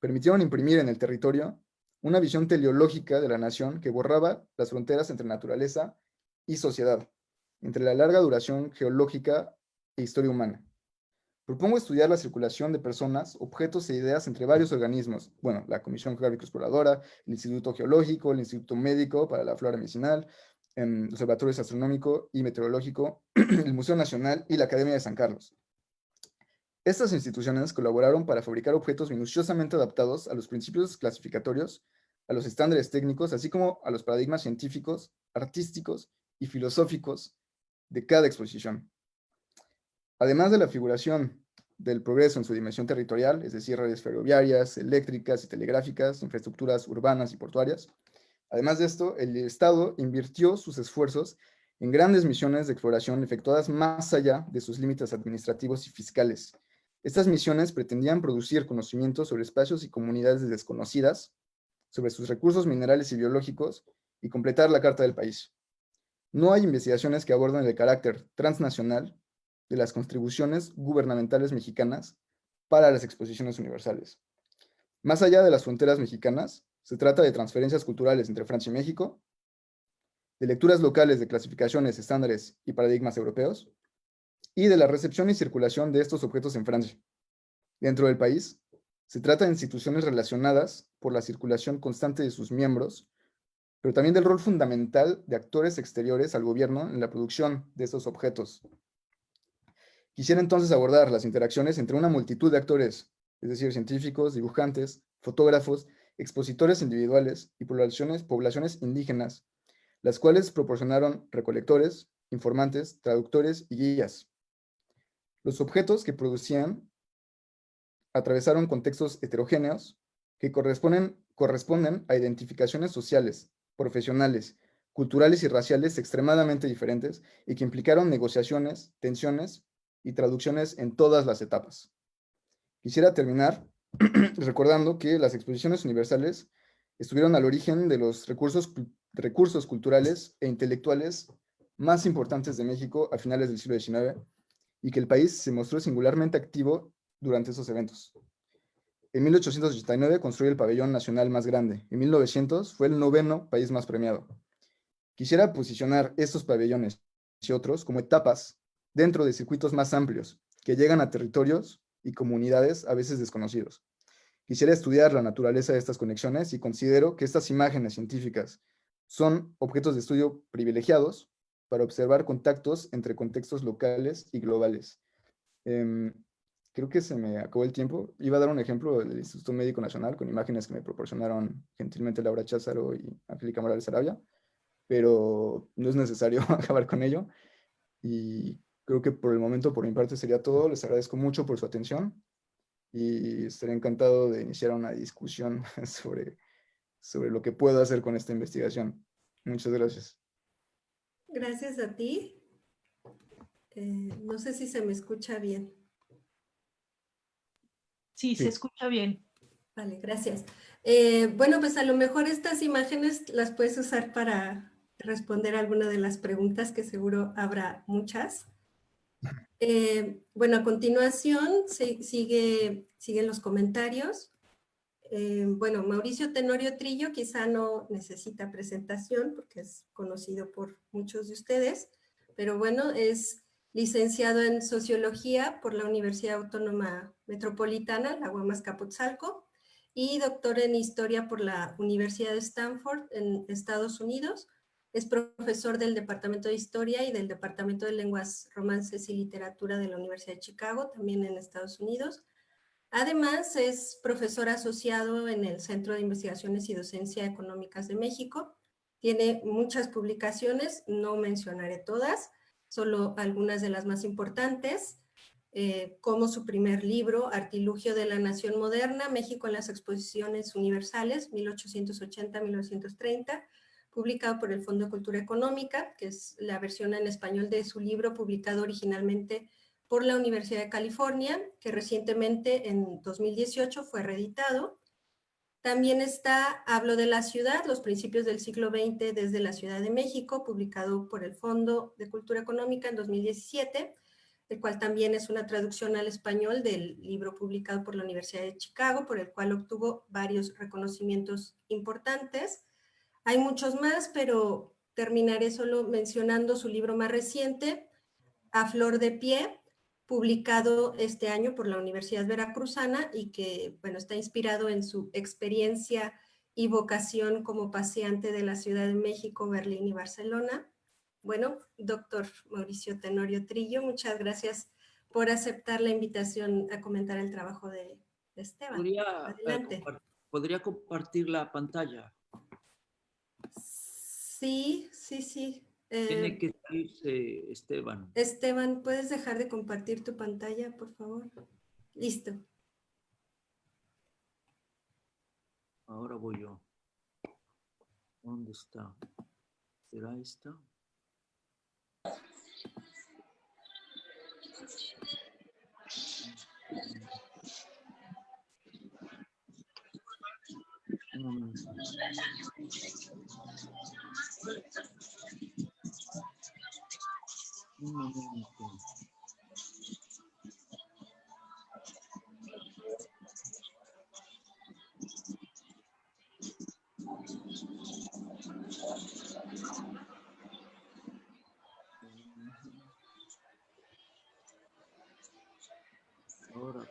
permitieron imprimir en el territorio una visión teleológica de la nación que borraba las fronteras entre naturaleza y sociedad, entre la larga duración geológica e historia humana. Propongo estudiar la circulación de personas, objetos e ideas entre varios organismos, bueno, la Comisión Geográfica Exploradora, el Instituto Geológico, el Instituto Médico para la Flora Medicinal, el Observatorio Astronómico y Meteorológico, el Museo Nacional y la Academia de San Carlos. Estas instituciones colaboraron para fabricar objetos minuciosamente adaptados a los principios clasificatorios, a los estándares técnicos, así como a los paradigmas científicos, artísticos y filosóficos de cada exposición. Además de la figuración del progreso en su dimensión territorial, es decir, redes ferroviarias, eléctricas y telegráficas, infraestructuras urbanas y portuarias, además de esto, el Estado invirtió sus esfuerzos en grandes misiones de exploración efectuadas más allá de sus límites administrativos y fiscales. Estas misiones pretendían producir conocimientos sobre espacios y comunidades desconocidas, sobre sus recursos minerales y biológicos, y completar la Carta del País. No hay investigaciones que aborden el carácter transnacional de las contribuciones gubernamentales mexicanas para las exposiciones universales. Más allá de las fronteras mexicanas, se trata de transferencias culturales entre Francia y México, de lecturas locales de clasificaciones, estándares y paradigmas europeos, y de la recepción y circulación de estos objetos en Francia. Dentro del país, se trata de instituciones relacionadas por la circulación constante de sus miembros, pero también del rol fundamental de actores exteriores al gobierno en la producción de estos objetos. Quisiera entonces abordar las interacciones entre una multitud de actores, es decir, científicos, dibujantes, fotógrafos, expositores individuales y poblaciones indígenas, las cuales proporcionaron recolectores, informantes, traductores y guías. Los objetos que producían atravesaron contextos heterogéneos que corresponden a identificaciones sociales, profesionales, culturales y raciales extremadamente diferentes y que implicaron negociaciones, tensiones y traducciones en todas las etapas. Quisiera terminar recordando que las exposiciones universales estuvieron al origen de los recursos culturales e intelectuales más importantes de México a finales del siglo XIX y que el país se mostró singularmente activo durante esos eventos. En 1889 construyó el pabellón nacional más grande. En 1900 fue el 9º país más premiado. Quisiera posicionar estos pabellones y otros como etapas dentro de circuitos más amplios que llegan a territorios y comunidades a veces desconocidos. Quisiera estudiar la naturaleza de estas conexiones y considero que estas imágenes científicas son objetos de estudio privilegiados para observar contactos entre contextos locales y globales. Creo que se me acabó el tiempo. Iba a dar un ejemplo del Instituto Médico Nacional con imágenes que me proporcionaron gentilmente Laura Cházaro y Angélica Morales Arabia, pero no es necesario acabar con ello. Y creo que por el momento, por mi parte, sería todo. Les agradezco mucho por su atención y estaré encantado de iniciar una discusión sobre lo que puedo hacer con esta investigación. Muchas gracias. Gracias a ti. No sé si se me escucha bien. Sí, se escucha bien. Vale, gracias. Bueno, pues a lo mejor estas imágenes las puedes usar para responder alguna de las preguntas, que seguro habrá muchas. Bueno, a continuación siguen los comentarios. Bueno, Mauricio Tenorio Trillo quizá no necesita presentación porque es conocido por muchos de ustedes, pero bueno, es licenciado en Sociología por la Universidad Autónoma Metropolitana, la UAM Azcapotzalco, y doctor en Historia por la Universidad de Stanford en Estados Unidos. Es profesor del Departamento de Historia y del Departamento de Lenguas, Romances y Literatura de la Universidad de Chicago, también en Estados Unidos. Además, es profesor asociado en el Centro de Investigaciones y Docencia Económicas de México. Tiene muchas publicaciones, no mencionaré todas, solo algunas de las más importantes. como su primer libro, Artilugio de la Nación Moderna, México en las Exposiciones Universales, 1880-1930, publicado por el Fondo de Cultura Económica, que es la versión en español de su libro, publicado originalmente por la Universidad de California, que recientemente, en 2018, fue reeditado. También está Hablo de la ciudad, los principios del siglo XX desde la Ciudad de México, publicado por el Fondo de Cultura Económica en 2017, el cual también es una traducción al español del libro publicado por la Universidad de Chicago, por el cual obtuvo varios reconocimientos importantes. Hay muchos más, pero terminaré solo mencionando su libro más reciente, A Flor de Pie, publicado este año por la Universidad Veracruzana y que, bueno, está inspirado en su experiencia y vocación como paseante de la Ciudad de México, Berlín y Barcelona. Bueno, doctor Mauricio Tenorio Trillo, muchas gracias por aceptar la invitación a comentar el trabajo de Esteban. Adelante. ¿Podría compartir la pantalla? Sí, sí, sí. Tiene que salirse Esteban. Esteban, ¿puedes dejar de compartir tu pantalla, por favor? Listo. Ahora voy yo. ¿Dónde está? ¿Será esta? Un momento. Un momento. Ahora.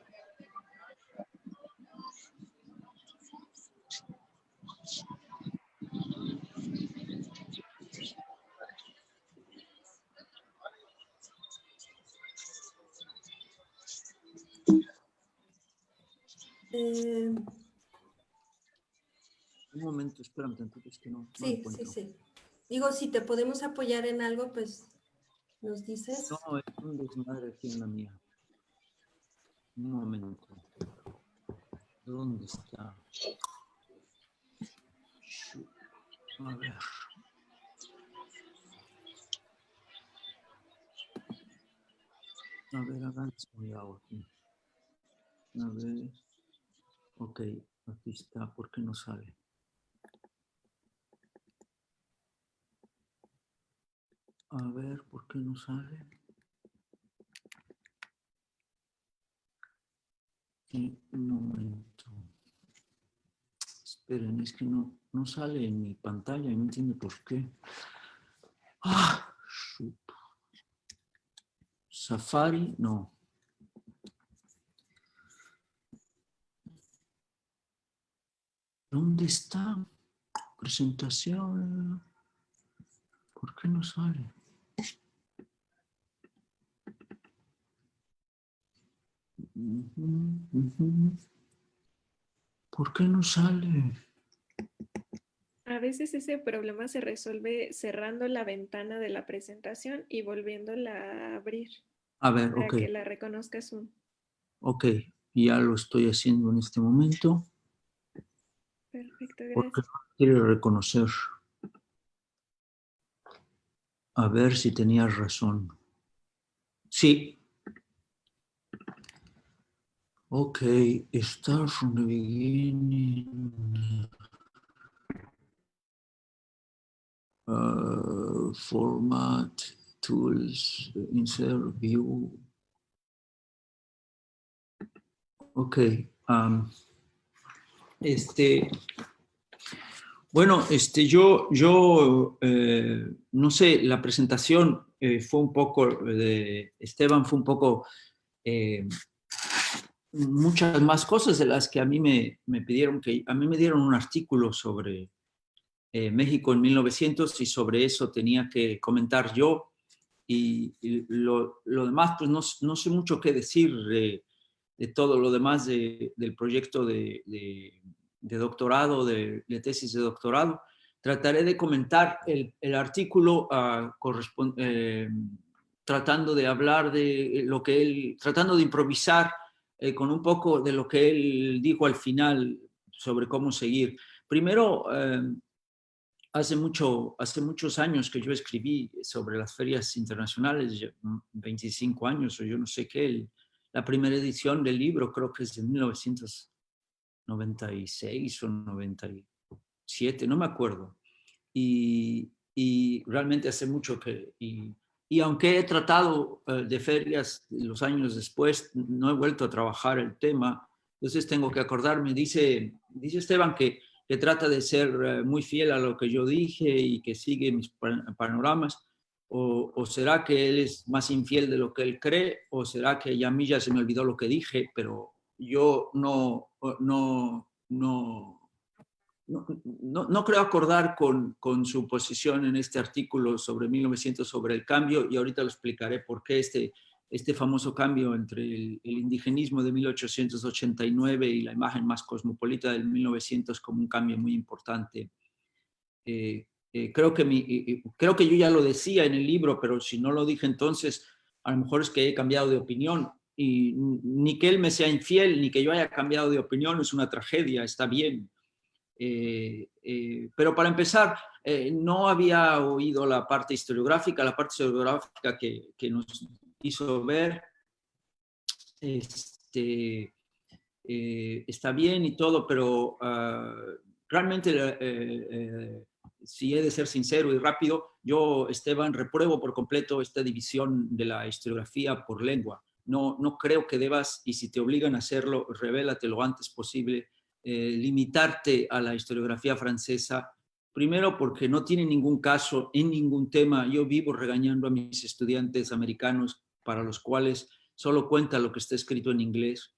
Un momento, espérame tantito, es que no Sí, encuentro. sí. Digo, si te podemos apoyar en algo, pues nos dices. No, es un desmadre aquí en la mía. Un momento. ¿Dónde está? A ver. A ver, avance aquí. A ver. Ok, aquí está. ¿Por qué no sale? A ver, ¿por qué no sale? Sí, un momento. Esperen, es que no sale en mi pantalla y no entiendo por qué. ¡Ah! Shoot. Safari, no. ¿Dónde está? Presentación. ¿Por qué no sale? ¿Por qué no sale? A veces ese problema se resuelve cerrando la ventana de la presentación y volviéndola a abrir. A ver, para ok. que la reconozca Zoom. Ok, ya lo estoy haciendo en este momento. Perfecto, Porque gracias. no quiere reconocer. A ver si tenías razón. Sí. Ok, start from the beginning. Format, tools, insert, view. Ok. Bueno, yo no sé, la presentación fue un poco de Esteban, fue un poco muchas más cosas de las que a mí me pidieron, que a mí me dieron un artículo sobre México en 1900 y sobre eso tenía que comentar yo y lo demás pues no sé mucho qué decir de todo lo demás del proyecto de doctorado, de tesis de doctorado. Trataré de comentar el artículo tratando de hablar de lo que él, tratando de improvisar con un poco de lo que él dijo al final sobre cómo seguir. Primero, hace muchos años que yo escribí sobre las ferias internacionales, 25 años o yo no sé qué, la primera edición del libro creo que es de 1996 o 97, no me acuerdo. Y realmente hace mucho que... Y aunque he tratado de ferias los años después, no he vuelto a trabajar el tema. Entonces tengo que acordarme, dice Esteban que trata de ser muy fiel a lo que yo dije y que sigue mis panoramas. O será que él es más infiel de lo que él cree, o será que ya a mí ya se me olvidó lo que dije, pero yo no creo acordar con su posición en este artículo sobre 1900, sobre el cambio, y ahorita lo explicaré por qué este famoso cambio entre el indigenismo de 1889 y la imagen más cosmopolita del 1900 como un cambio muy importante. Creo que yo ya lo decía en el libro, pero si no lo dije entonces, a lo mejor es que he cambiado de opinión, y ni que él me sea infiel, ni que yo haya cambiado de opinión, es una tragedia, está bien. Pero para empezar, no había oído la parte historiográfica que nos hizo ver. Está bien y todo, pero realmente, si he de ser sincero y rápido, yo, Esteban, repruebo por completo esta división de la historiografía por lengua. No creo que debas, y si te obligan a hacerlo, revélate lo antes posible, limitarte a la historiografía francesa, primero porque no tiene ningún caso en ningún tema. Yo vivo regañando a mis estudiantes americanos para los cuales solo cuenta lo que está escrito en inglés,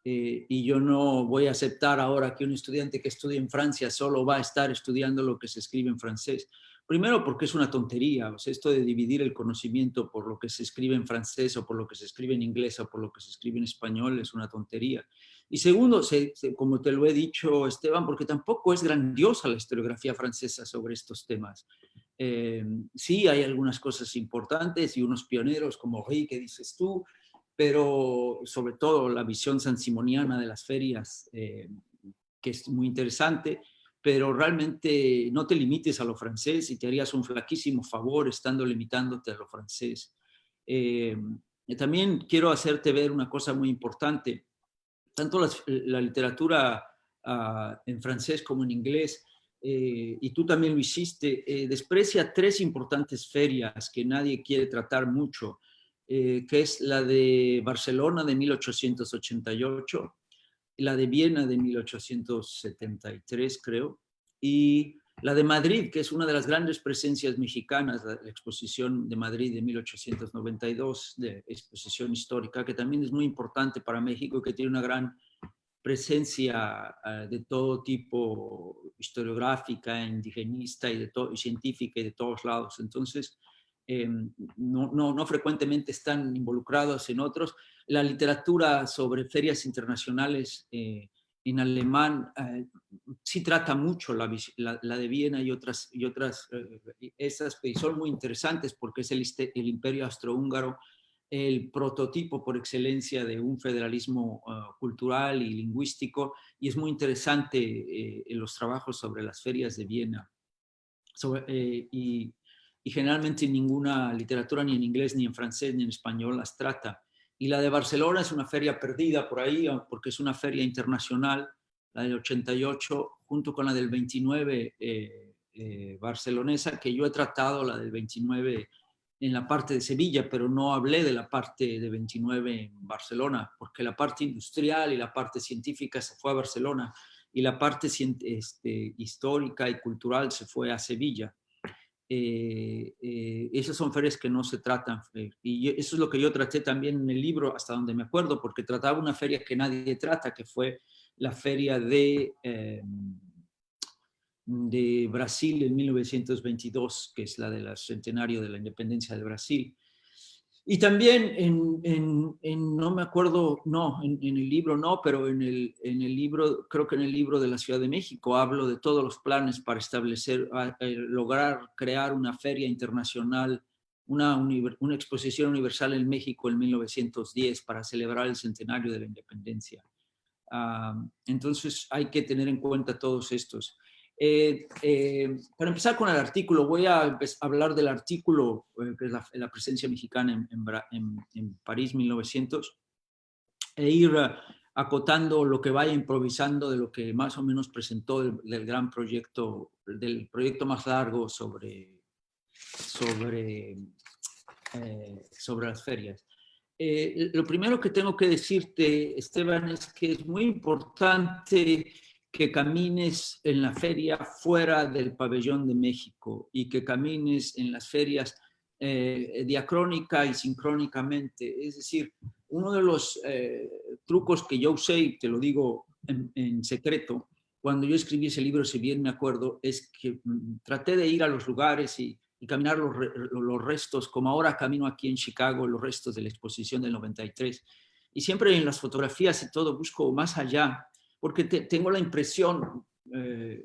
y yo no voy a aceptar ahora que un estudiante que estudie en Francia solo va a estar estudiando lo que se escribe en francés. Primero porque es una tontería, o sea, esto de dividir el conocimiento por lo que se escribe en francés o por lo que se escribe en inglés o por lo que se escribe en español es una tontería. Y segundo, como te lo he dicho, Esteban, porque tampoco es grandiosa la historiografía francesa sobre estos temas. Sí, hay algunas cosas importantes y unos pioneros como Rie, que dices tú, pero sobre todo la visión sansimoniana de las ferias, que es muy interesante, pero realmente no te limites a lo francés y te harías un flaquísimo favor estando limitándote a lo francés. También quiero hacerte ver una cosa muy importante. Tanto la literatura en francés como en inglés, y tú también lo hiciste, desprecia tres importantes ferias que nadie quiere tratar mucho, que es la de Barcelona de 1888, la de Viena de 1873, creo, y la de Madrid, que es una de las grandes presencias mexicanas, la exposición de Madrid de 1892, de exposición histórica, que también es muy importante para México, que tiene una gran presencia de todo tipo, historiográfica, indigenista y científica y de todos lados. Entonces, no frecuentemente están involucrados en otros. La literatura sobre ferias internacionales en alemán sí trata mucho la de Viena y otras esas, y son muy interesantes porque es el imperio austrohúngaro, el prototipo por excelencia de un federalismo cultural y lingüístico, y es muy interesante en los trabajos sobre las ferias de Viena. Y generalmente ninguna literatura, ni en inglés, ni en francés, ni en español, las trata. Y la de Barcelona es una feria perdida por ahí, porque es una feria internacional, la del 88, junto con la del 29 barcelonesa, que yo he tratado, la del 29 en la parte de Sevilla, pero no hablé de la parte de 29 en Barcelona, porque la parte industrial y la parte científica se fue a Barcelona y la parte histórica y cultural se fue a Sevilla. Esas son ferias que no se tratan, y eso es lo que yo traté también en el libro, hasta donde me acuerdo, porque trataba una feria que nadie trata, que fue la feria de Brasil en 1922, que es la del centenario de la independencia de Brasil. Y también no me acuerdo, en el libro no, pero en el libro, creo que en el libro de la Ciudad de México hablo de todos los planes para establecer, lograr crear una feria internacional una exposición universal en México en 1910 para celebrar el centenario de la independencia. Entonces hay que tener en cuenta todos estos. Para empezar con el artículo, voy a hablar del artículo que es la presencia mexicana en París 1900 e ir acotando lo que vaya improvisando de lo que más o menos presentó del gran proyecto, del proyecto más largo sobre las ferias. Lo primero que tengo que decirte, Esteban, es que es muy importante que camines en la feria fuera del pabellón de México y que camines en las ferias diacrónica y sincrónicamente. Es decir, uno de los trucos que yo usé, y te lo digo en secreto, cuando yo escribí ese libro, si bien me acuerdo, es que traté de ir a los lugares y caminar los restos, como ahora camino aquí en Chicago, los restos de la exposición del 93. Y siempre en las fotografías y todo busco más allá, porque tengo la impresión,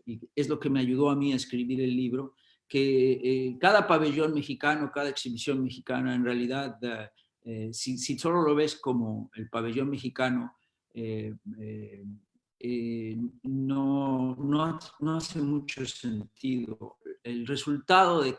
y es lo que me ayudó a mí a escribir el libro, que cada pabellón mexicano, cada exhibición mexicana, en realidad, si solo lo ves como el pabellón mexicano, no hace mucho sentido. El resultado de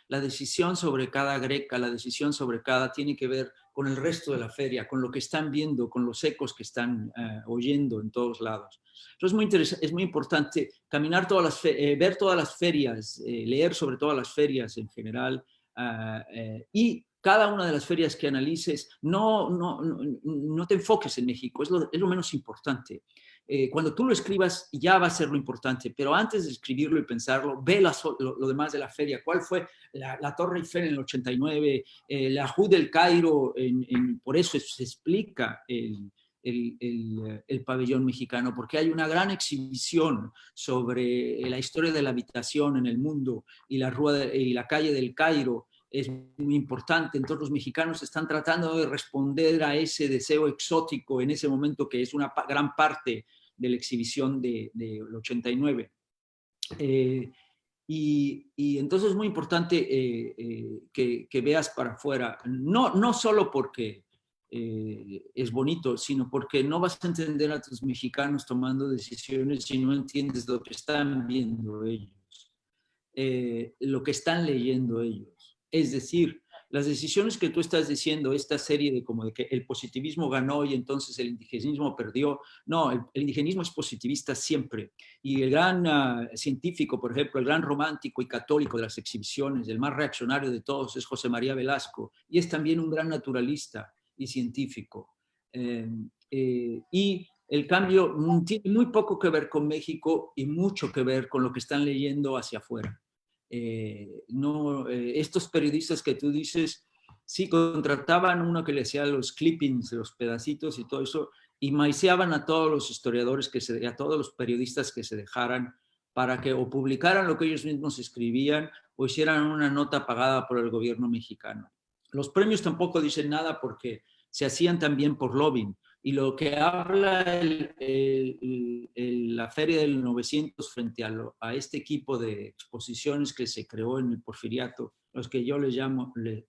la decisión sobre cada greca, la decisión sobre cada, tiene que ver con el resto de la feria, con lo que están viendo, con los ecos que están oyendo en todos lados. Entonces es muy importante caminar ver todas las ferias, leer sobre todas las ferias en general, y cada una de las ferias que analices, no te enfoques en México, es lo menos importante. Cuando tú lo escribas ya va a ser lo importante, pero antes de escribirlo y pensarlo, ve lo demás de la feria. ¿Cuál fue la Torre Eiffel en el 89? La Hood del Cairo, por eso se explica el pabellón mexicano, porque hay una gran exhibición sobre la historia de la habitación en el mundo y la calle del Cairo. Es muy importante. Entonces los mexicanos están tratando de responder a ese deseo exótico en ese momento, que es una gran parte de la exhibición del 89. Y entonces es muy importante que veas para afuera, no solo porque es bonito, sino porque no vas a entender a tus mexicanos tomando decisiones si no entiendes lo que están viendo ellos, lo que están leyendo ellos. Es decir, las decisiones que tú estás diciendo, esta serie de como de que el positivismo ganó y entonces el indigenismo perdió, no, el indigenismo es positivista siempre. Y el gran científico, por ejemplo, el gran romántico y católico de las exhibiciones, el más reaccionario de todos, es José María Velasco, y es también un gran naturalista y científico. Y el cambio tiene muy poco que ver con México y mucho que ver con lo que están leyendo hacia afuera. Estos periodistas que tú dices, sí, contrataban uno que le hacía los clippings, los pedacitos y todo eso, y maiceaban a todos los historiadores, a todos los periodistas que se dejaran para que o publicaran lo que ellos mismos escribían o hicieran una nota pagada por el gobierno mexicano. Los premios tampoco dicen nada porque se hacían también por lobbying. Y lo que habla la Feria del 900 frente a este equipo de exposiciones que se creó en el Porfiriato, los que yo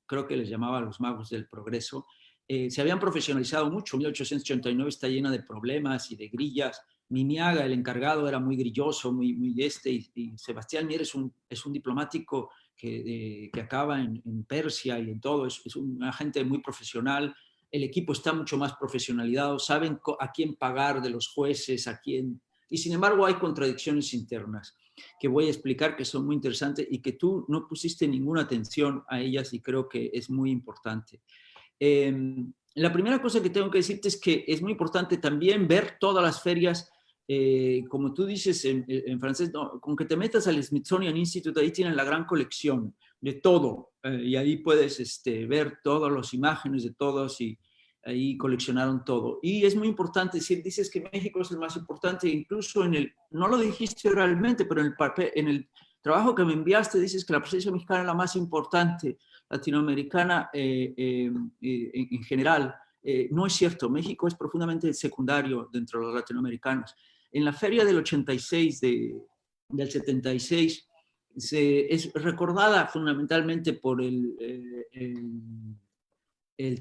creo que les llamaba los magos del progreso, se habían profesionalizado mucho. 1889 está llena de problemas y de grillas. Mimiaga, el encargado, era muy grilloso, y Sebastián Mier es un diplomático que acaba en Persia y en todo, es un agente muy profesional. El equipo está mucho más profesionalizado, saben a quién pagar de los jueces, y sin embargo hay contradicciones internas que voy a explicar, que son muy interesantes y que tú no pusiste ninguna atención a ellas y creo que es muy importante. La primera cosa que tengo que decirte es que es muy importante también ver todas las ferias, como tú dices en francés, no, con que te metas al Smithsonian Institute, ahí tienen la gran colección de todo, y ahí puedes ver todas las imágenes de todos y ahí coleccionaron todo. Y es muy importante decir, dices que México es el más importante, incluso no lo dijiste realmente, pero en el trabajo que me enviaste dices que la presencia mexicana es la más importante latinoamericana en general. No es cierto, México es profundamente secundario dentro de los latinoamericanos. En la feria del 86, del 76, es recordada fundamentalmente por el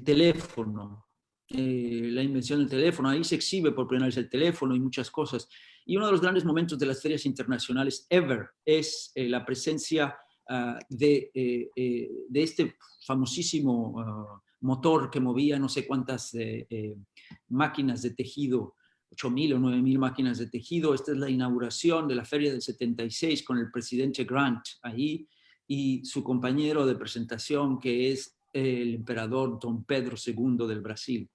teléfono, la invención del teléfono. Ahí se exhibe por primera vez el teléfono y muchas cosas. Y uno de los grandes momentos de las ferias internacionales ever es la presencia de este famosísimo motor que movía no sé cuántas máquinas de tejido, 8.000 o 9.000 máquinas de tejido. Esta es la inauguración de la feria del 76 con el presidente Grant ahí y su compañero de presentación, que es el emperador Dom Pedro II del Brasil.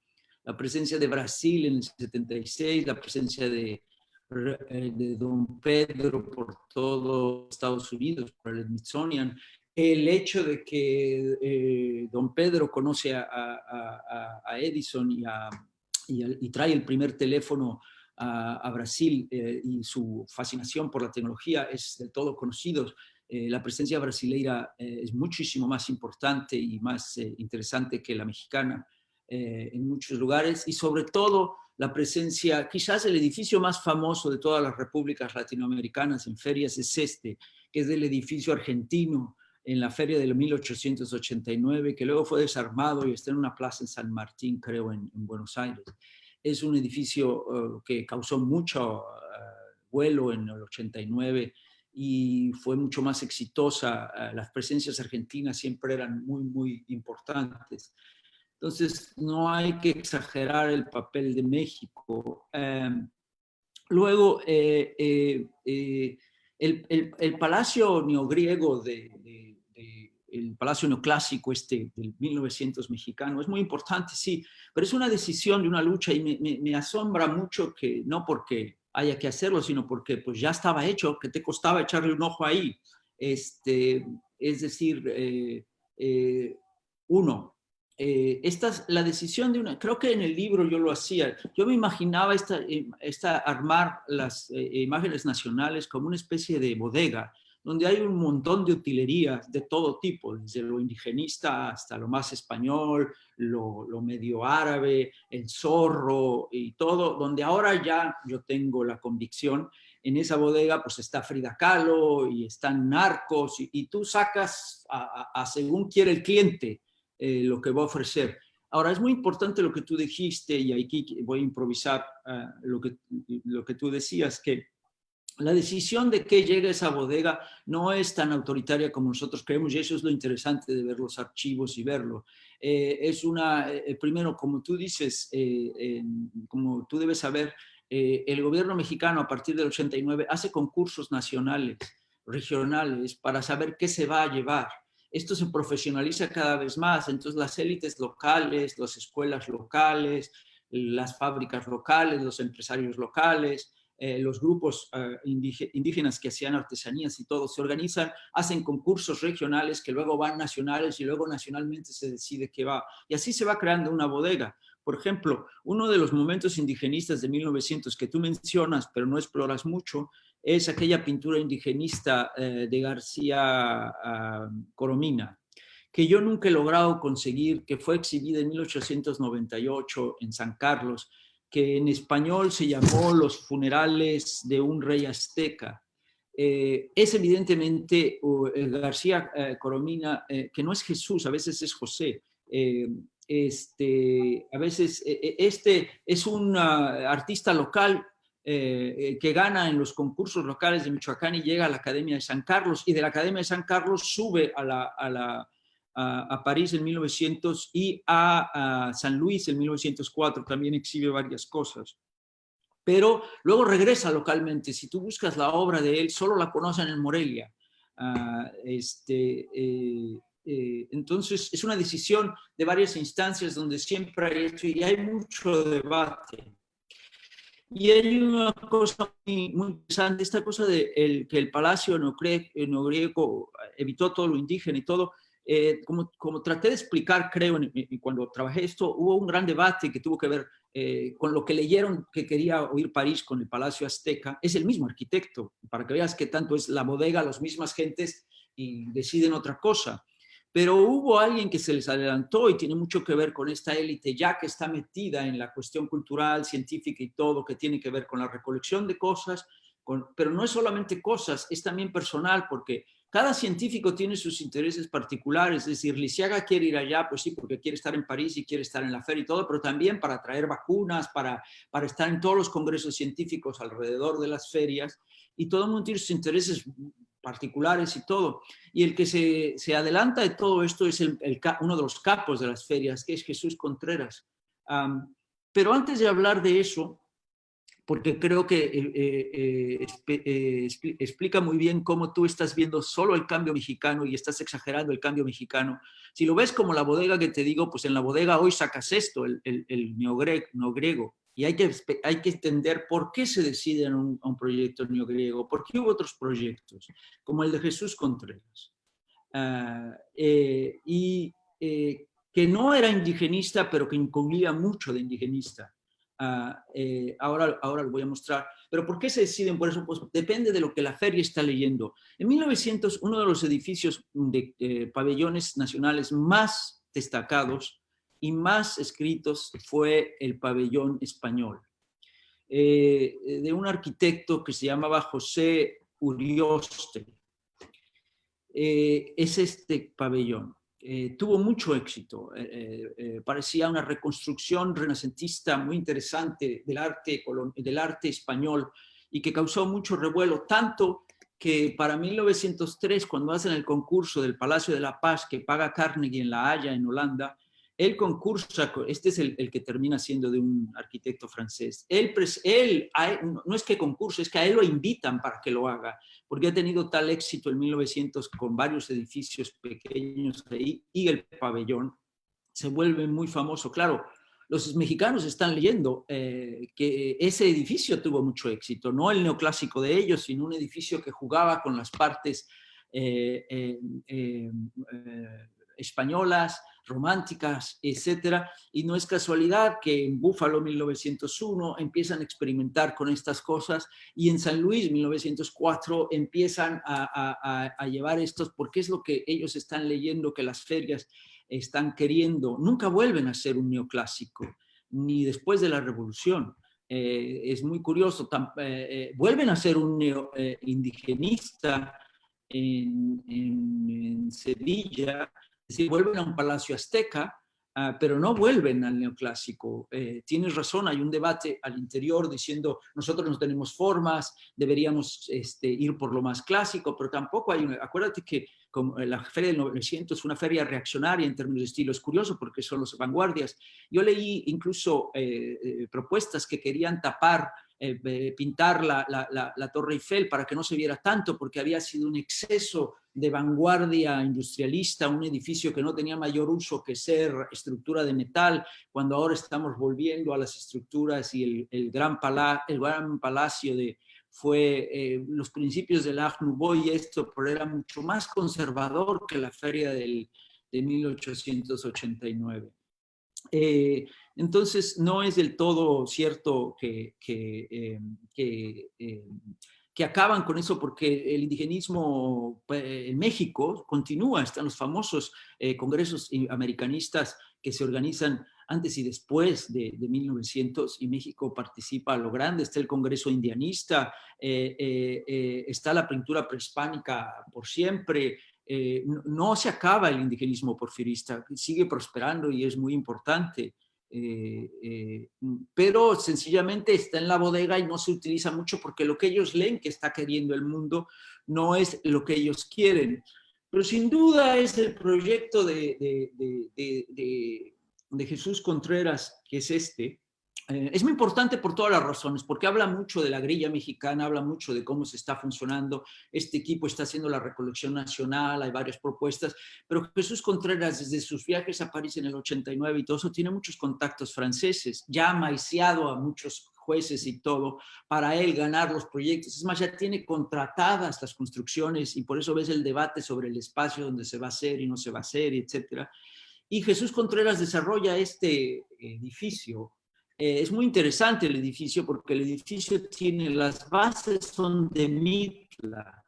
La presencia de Brasil en el 76, la presencia de Don Pedro por todo Estados Unidos, por el Smithsonian, el hecho de que Don Pedro conoce a Edison y trae el primer teléfono a Brasil y su fascinación por la tecnología es del todo conocido. La presencia brasileira es muchísimo más importante y más interesante que la mexicana en muchos lugares, y sobre todo la presencia, quizás el edificio más famoso de todas las repúblicas latinoamericanas en ferias es este, que es el edificio argentino en la feria de 1889, que luego fue desarmado y está en una plaza en San Martín, creo, en Buenos Aires. Es un edificio que causó mucho vuelo en el 89 y fue mucho más exitosa. Las presencias argentinas siempre eran muy, muy importantes. Entonces, no hay que exagerar el papel de México. Luego, el palacio neogriego el palacio neoclásico del 1900 mexicano es muy importante, sí, pero es una decisión de una lucha y me asombra mucho que no porque haya que hacerlo, sino porque pues ya estaba hecho, que te costaba echarle un ojo ahí. Es decir, esta es la decisión de creo que en el libro yo lo hacía, yo me imaginaba armar las imágenes nacionales como una especie de bodega, donde hay un montón de utilería de todo tipo, desde lo indigenista hasta lo más español, lo medio árabe, el zorro y todo, donde ahora ya yo tengo la convicción, en esa bodega pues está Frida Kahlo y están narcos y tú sacas a según quiere el cliente lo que va a ofrecer. Ahora, es muy importante lo que tú dijiste, y aquí voy a improvisar lo que tú decías, que la decisión de que llegue a esa bodega no es tan autoritaria como nosotros creemos, y eso es lo interesante de ver los archivos y verlo. Primero, como tú dices, como tú debes saber, el gobierno mexicano a partir del 89 hace concursos nacionales, regionales, para saber qué se va a llevar. Esto se profesionaliza cada vez más, entonces las élites locales, las escuelas locales, las fábricas locales, los empresarios locales, los grupos indígenas que hacían artesanías y todo, se organizan, hacen concursos regionales que luego van nacionales y luego nacionalmente se decide qué va. Y así se va creando una bodega. Por ejemplo, uno de los momentos indigenistas de 1900 que tú mencionas, pero no exploras mucho, es aquella pintura indigenista de García Coromina, que yo nunca he logrado conseguir, que fue exhibida en 1898 en San Carlos, que en español se llamó Los funerales de un rey azteca. Es evidentemente García Coromina, que no es Jesús, a veces es José. A veces es un artista local que gana en los concursos locales de Michoacán y llega a la Academia de San Carlos, y de la Academia de San Carlos sube a París en 1900 y a San Luis en 1904, también exhibe varias cosas. Pero luego regresa localmente. Si tú buscas la obra de él, solo la conocen en Morelia. Entonces, es una decisión de varias instancias donde siempre hay hecho y hay mucho debate. Y hay una cosa muy interesante, esta cosa de que el palacio neogriego evitó todo lo indígena y todo. Como traté de explicar, creo, cuando trabajé esto, hubo un gran debate que tuvo que ver con lo que leyeron que quería oír París con el Palacio Azteca. Es el mismo arquitecto, para que veas que tanto es la bodega, las mismas gentes, y deciden otra cosa. Pero hubo alguien que se les adelantó y tiene mucho que ver con esta élite ya que está metida en la cuestión cultural, científica y todo, que tiene que ver con la recolección de cosas, pero no es solamente cosas, es también personal, porque cada científico tiene sus intereses particulares, es decir, Lisiaga quiere ir allá, pues sí, porque quiere estar en París y quiere estar en la feria y todo, pero también para traer vacunas, para estar en todos los congresos científicos alrededor de las ferias, y todo el mundo tiene sus intereses particulares y todo. Y el que se adelanta de todo esto es uno de los capos de las ferias, que es Jesús Contreras. Pero antes de hablar de eso, porque creo que explica muy bien cómo tú estás viendo solo el cambio mexicano y estás exagerando el cambio mexicano. Si lo ves como la bodega que te digo, pues en la bodega hoy sacas esto, el neogriego, y hay que entender por qué se decide a un proyecto neogriego, por qué hubo otros proyectos, como el de Jesús Contreras, que no era indigenista, pero que incluía mucho de indigenista. Ahora lo voy a mostrar. Pero ¿por qué se deciden por eso? Pues depende de lo que la feria está leyendo. En 1900, uno de los edificios de pabellones nacionales más destacados y más escritos fue el pabellón español, de un arquitecto que se llamaba José Urioste. Es este pabellón. Tuvo mucho éxito, parecía una reconstrucción renacentista muy interesante del arte español y que causó mucho revuelo, tanto que para 1903, cuando hacen el concurso del Palacio de la Paz que paga Carnegie en La Haya, en Holanda, él concursa, este es el que termina siendo de un arquitecto francés, no es que concurse, es que a él lo invitan para que lo haga, porque ha tenido tal éxito en 1900 con varios edificios pequeños ahí, y el pabellón se vuelve muy famoso. Claro, los mexicanos están leyendo que ese edificio tuvo mucho éxito, no el neoclásico de ellos, sino un edificio que jugaba con las partes españolas, románticas, etcétera, y no es casualidad que en Búfalo 1901 empiezan a experimentar con estas cosas, y en San Luis 1904 empiezan a llevar estos, porque es lo que ellos están leyendo, que las ferias están queriendo. Nunca vuelven a ser un neoclásico, ni después de la Revolución. Es muy curioso, vuelven a ser un indigenista en Sevilla, es decir, vuelven a un palacio azteca, pero no vuelven al neoclásico. Tienes razón, hay un debate al interior diciendo nosotros no tenemos formas, deberíamos ir por lo más clásico, pero tampoco hay acuérdate que como la Feria del 900 es una feria reaccionaria en términos de estilo. Es curioso porque son las vanguardias. Yo leí incluso propuestas que querían pintar la Torre Eiffel para que no se viera tanto, porque había sido un exceso de vanguardia industrialista, un edificio que no tenía mayor uso que ser estructura de metal, cuando ahora estamos volviendo a las estructuras, y el gran palacio fue los principios del Art Nouveau y esto, pero era mucho más conservador que la feria de 1889. Entonces, no es del todo cierto que acaban con eso, porque el indigenismo en México continúa. Están los famosos congresos americanistas que se organizan antes y después de 1900, y México participa a lo grande. Está el Congreso Indianista, está la pintura prehispánica por siempre. No se acaba el indigenismo porfirista, sigue prosperando y es muy importante. Pero sencillamente está en la bodega y no se utiliza mucho, porque lo que ellos leen que está queriendo el mundo no es lo que ellos quieren. Pero sin duda es el proyecto de Jesús Contreras, que es este. Es muy importante por todas las razones, porque habla mucho de la grilla mexicana, habla mucho de cómo se está funcionando. Este equipo está haciendo la recolección nacional, hay varias propuestas, pero Jesús Contreras, desde sus viajes a París en el 89 y todo eso, tiene muchos contactos franceses, ya ha maiciado a muchos jueces y todo, para él ganar los proyectos. Es más, ya tiene contratadas las construcciones, y por eso ves el debate sobre el espacio donde se va a hacer y no se va a hacer, etcétera. Y Jesús Contreras desarrolla este edificio. Es muy interesante el edificio, porque el edificio tiene, las bases son de Mitla.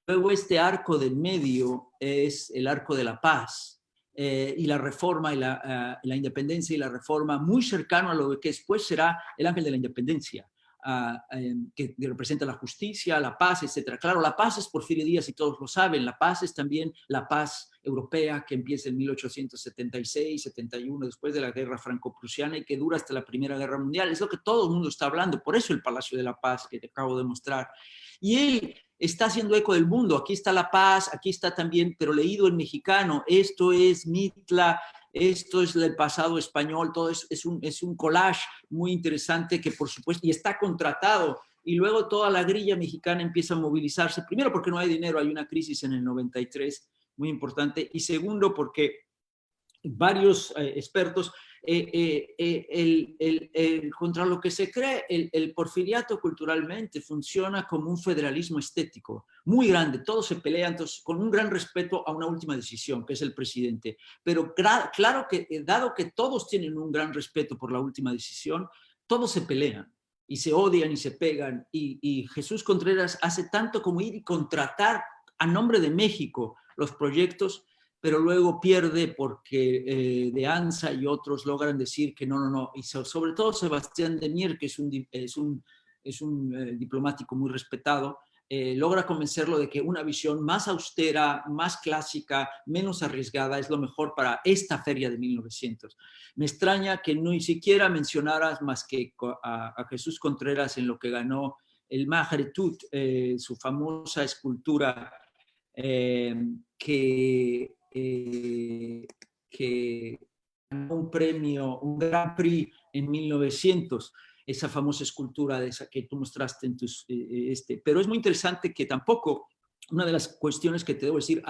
Luego este arco del medio es el Arco de la Paz, y la Reforma y la Independencia y la Reforma, muy cercano a lo que después será el Ángel de la Independencia. que representa la justicia, la paz, etc. Claro, la paz es Porfirio Díaz y todos lo saben, la paz es también la paz europea que empieza en 1876, 71, después de la guerra franco-prusiana y que dura hasta la Primera Guerra Mundial. Es lo que todo el mundo está hablando, por eso el Palacio de la Paz que te acabo de mostrar. Y él está haciendo eco del mundo, aquí está la paz, aquí está también, pero leído en mexicano, esto es Mitla, esto es el pasado español, todo es un collage muy interesante que por supuesto, y está contratado, y luego toda la grilla mexicana empieza a movilizarse, primero porque no hay dinero, hay una crisis en el 93 muy importante, y segundo porque varios expertos, contra lo que se cree, el porfiriato culturalmente funciona como un federalismo estético muy grande, todos se pelean con un gran respeto a una última decisión, que es el presidente, pero claro que dado que todos tienen un gran respeto por la última decisión, todos se pelean y se odian y se pegan, y Jesús Contreras hace tanto como ir y contratar a nombre de México los proyectos, pero luego pierde porque de ANSA y otros logran decir que no, y sobre todo Sebastián de Mier, que es un diplomático muy respetado, logra convencerlo de que una visión más austera, más clásica, menos arriesgada es lo mejor para esta feria de 1900. Me extraña que ni siquiera mencionaras más que a Jesús Contreras en lo que ganó el Magretut, su famosa escultura que ganó un premio, un Grand Prix en 1900, esa famosa escultura de esa que tú mostraste en tus... Pero es muy interesante que tampoco, una de las cuestiones que te debo decir,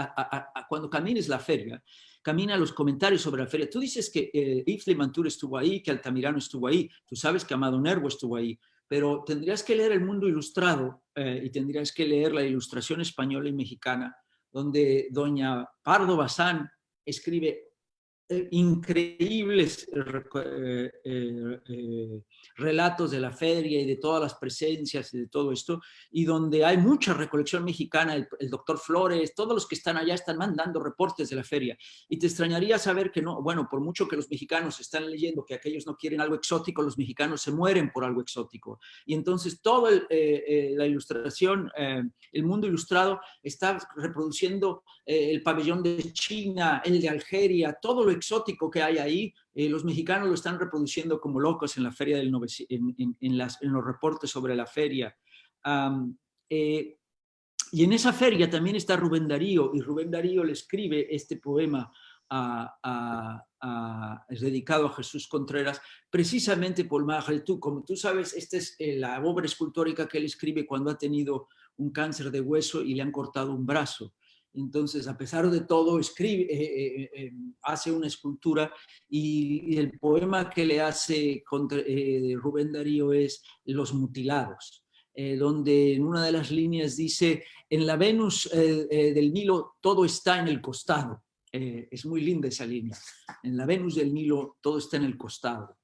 cuando camines la feria, camina los comentarios sobre la feria. Tú dices que Yves Limantour estuvo ahí, que Altamirano estuvo ahí, tú sabes que Amado Nervo estuvo ahí, pero tendrías que leer El Mundo Ilustrado y tendrías que leer la Ilustración española y mexicana, donde doña Pardo Bazán escribe increíbles relatos de la feria y de todas las presencias y de todo esto, y donde hay mucha recolección mexicana, el doctor Flores, todos los que están allá están mandando reportes de la feria, y te extrañaría saber que no, bueno, por mucho que los mexicanos están leyendo que aquellos no quieren algo exótico, los mexicanos se mueren por algo exótico, y entonces toda la ilustración, El Mundo Ilustrado está reproduciendo el pabellón de China, el de Algeria, todo lo exótico que hay ahí, los mexicanos lo están reproduciendo como locos en la feria del en los reportes sobre la feria. Y en esa feria también está Rubén Darío, y Rubén Darío le escribe este poema dedicado a Jesús Contreras, precisamente por Magretut. Como tú sabes, esta es la obra escultórica que él escribe cuando ha tenido un cáncer de hueso y le han cortado un brazo. Entonces, a pesar de todo, hace una escultura, y el poema que le hace Rubén Darío es Los mutilados, donde en una de las líneas dice: en la Venus del Nilo todo está en el costado. Es muy linda esa línea. En la Venus del Nilo todo está en el costado.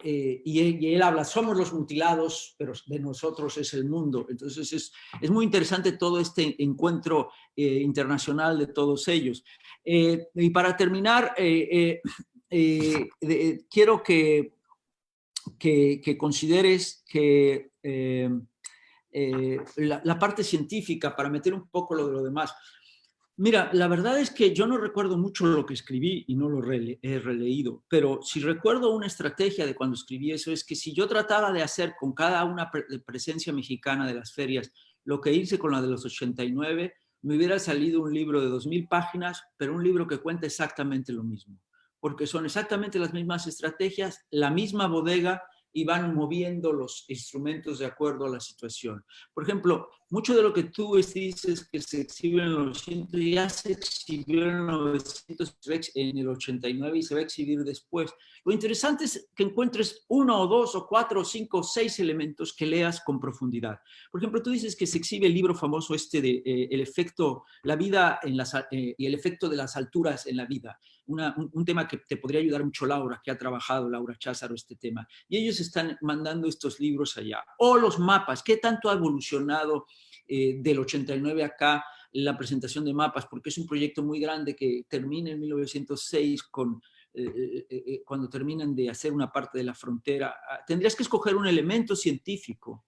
Y él habla, somos los mutilados, pero de nosotros es el mundo. Entonces es muy interesante todo este encuentro internacional de todos ellos. Y para terminar, quiero que consideres que la parte científica, para meter un poco lo de lo demás. Mira, la verdad es que yo no recuerdo mucho lo que escribí y no lo he releído, pero si recuerdo una estrategia de cuando escribí eso, es que si yo trataba de hacer con cada una presencia mexicana de las ferias lo que hice con la de los 89, me hubiera salido un libro de 2000 páginas, pero un libro que cuenta exactamente lo mismo, porque son exactamente las mismas estrategias, la misma bodega, y van moviendo los instrumentos de acuerdo a la situación. Por ejemplo, mucho de lo que tú dices que se exhibe en los 900 ya se exhibió en 900, en el 89 y se va a exhibir después. Lo interesante es que encuentres 1 o 2 o 4 o 5 o 6 elementos que leas con profundidad. Por ejemplo, tú dices que se exhibe el libro famoso de el efecto, la vida y el efecto de las alturas en la vida. Un tema que te podría ayudar mucho Laura, que ha trabajado, Laura Cházaro, este tema. Y ellos están mandando estos libros allá. O los mapas, ¿qué tanto ha evolucionado del 89 acá la presentación de mapas? Porque es un proyecto muy grande que termina en 1906 con cuando terminan de hacer una parte de la frontera. Tendrías que escoger un elemento científico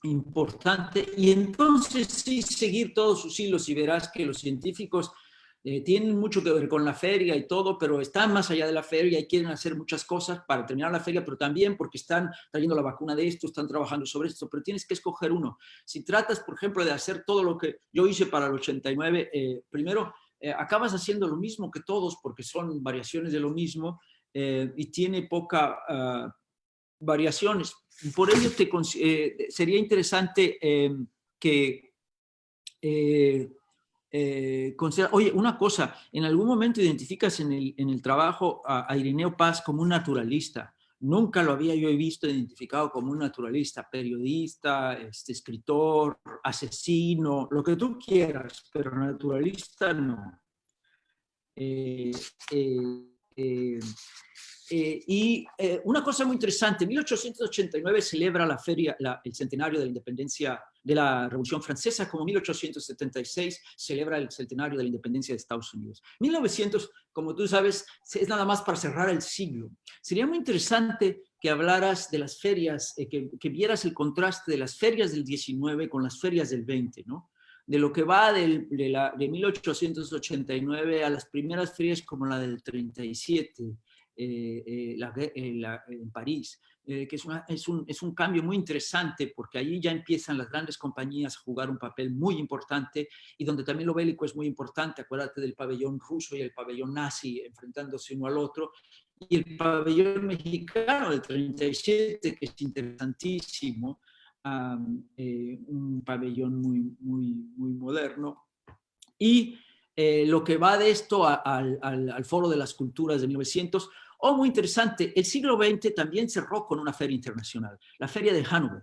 importante y entonces sí seguir todos sus hilos y verás que los científicos tienen mucho que ver con la feria y todo, pero están más allá de la feria y quieren hacer muchas cosas para terminar la feria, pero también porque están trayendo la vacuna de esto, están trabajando sobre esto, pero tienes que escoger uno. Si tratas, por ejemplo, de hacer todo lo que yo hice para el 89, primero acabas haciendo lo mismo que todos porque son variaciones de lo mismo y tiene poca variaciones. Por ello sería interesante que oye, una cosa, en algún momento identificas en el trabajo a Irineo Paz como un naturalista. Nunca lo había yo visto identificado como un naturalista, periodista, escritor, asesino, lo que tú quieras, pero naturalista no. Y una cosa muy interesante, en 1889 celebra la feria, el centenario de la independencia de la Revolución Francesa, como 1876 celebra el centenario de la independencia de Estados Unidos. 1900, como tú sabes, es nada más para cerrar el siglo. Sería muy interesante que hablaras de las ferias, que vieras el contraste de las ferias del 19 con las ferias del 20, ¿no? De lo que va de 1889 a las primeras ferias como la del 37, en París, que es un cambio muy interesante porque allí ya empiezan las grandes compañías a jugar un papel muy importante y donde también lo bélico es muy importante. Acuérdate del pabellón ruso y el pabellón nazi enfrentándose uno al otro, y el pabellón mexicano del 37, que es interesantísimo, un pabellón muy moderno. Y lo que va de esto al Foro de las Culturas de 1900, muy interesante, el siglo XX también cerró con una feria internacional, la Feria de Hannover,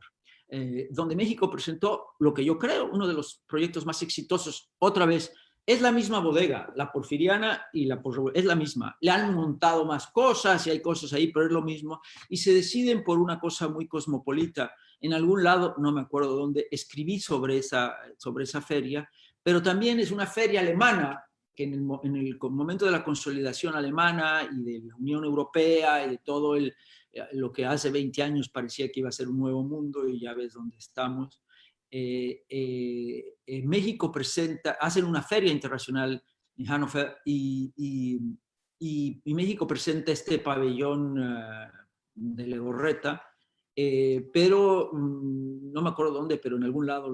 donde México presentó lo que yo creo uno de los proyectos más exitosos. Otra vez, es la misma bodega, la porfiriana y la es la misma. Le han montado más cosas y hay cosas ahí, pero es lo mismo. Y se deciden por una cosa muy cosmopolita. En algún lado, no me acuerdo dónde, escribí sobre esa feria, pero también es una feria alemana que en el momento de la consolidación alemana y de la Unión Europea y de todo lo que hace 20 años parecía que iba a ser un nuevo mundo y ya ves dónde estamos. México hacen una feria internacional en Hannover y México presenta este pabellón de Legorreta, pero no me acuerdo dónde, pero en algún lado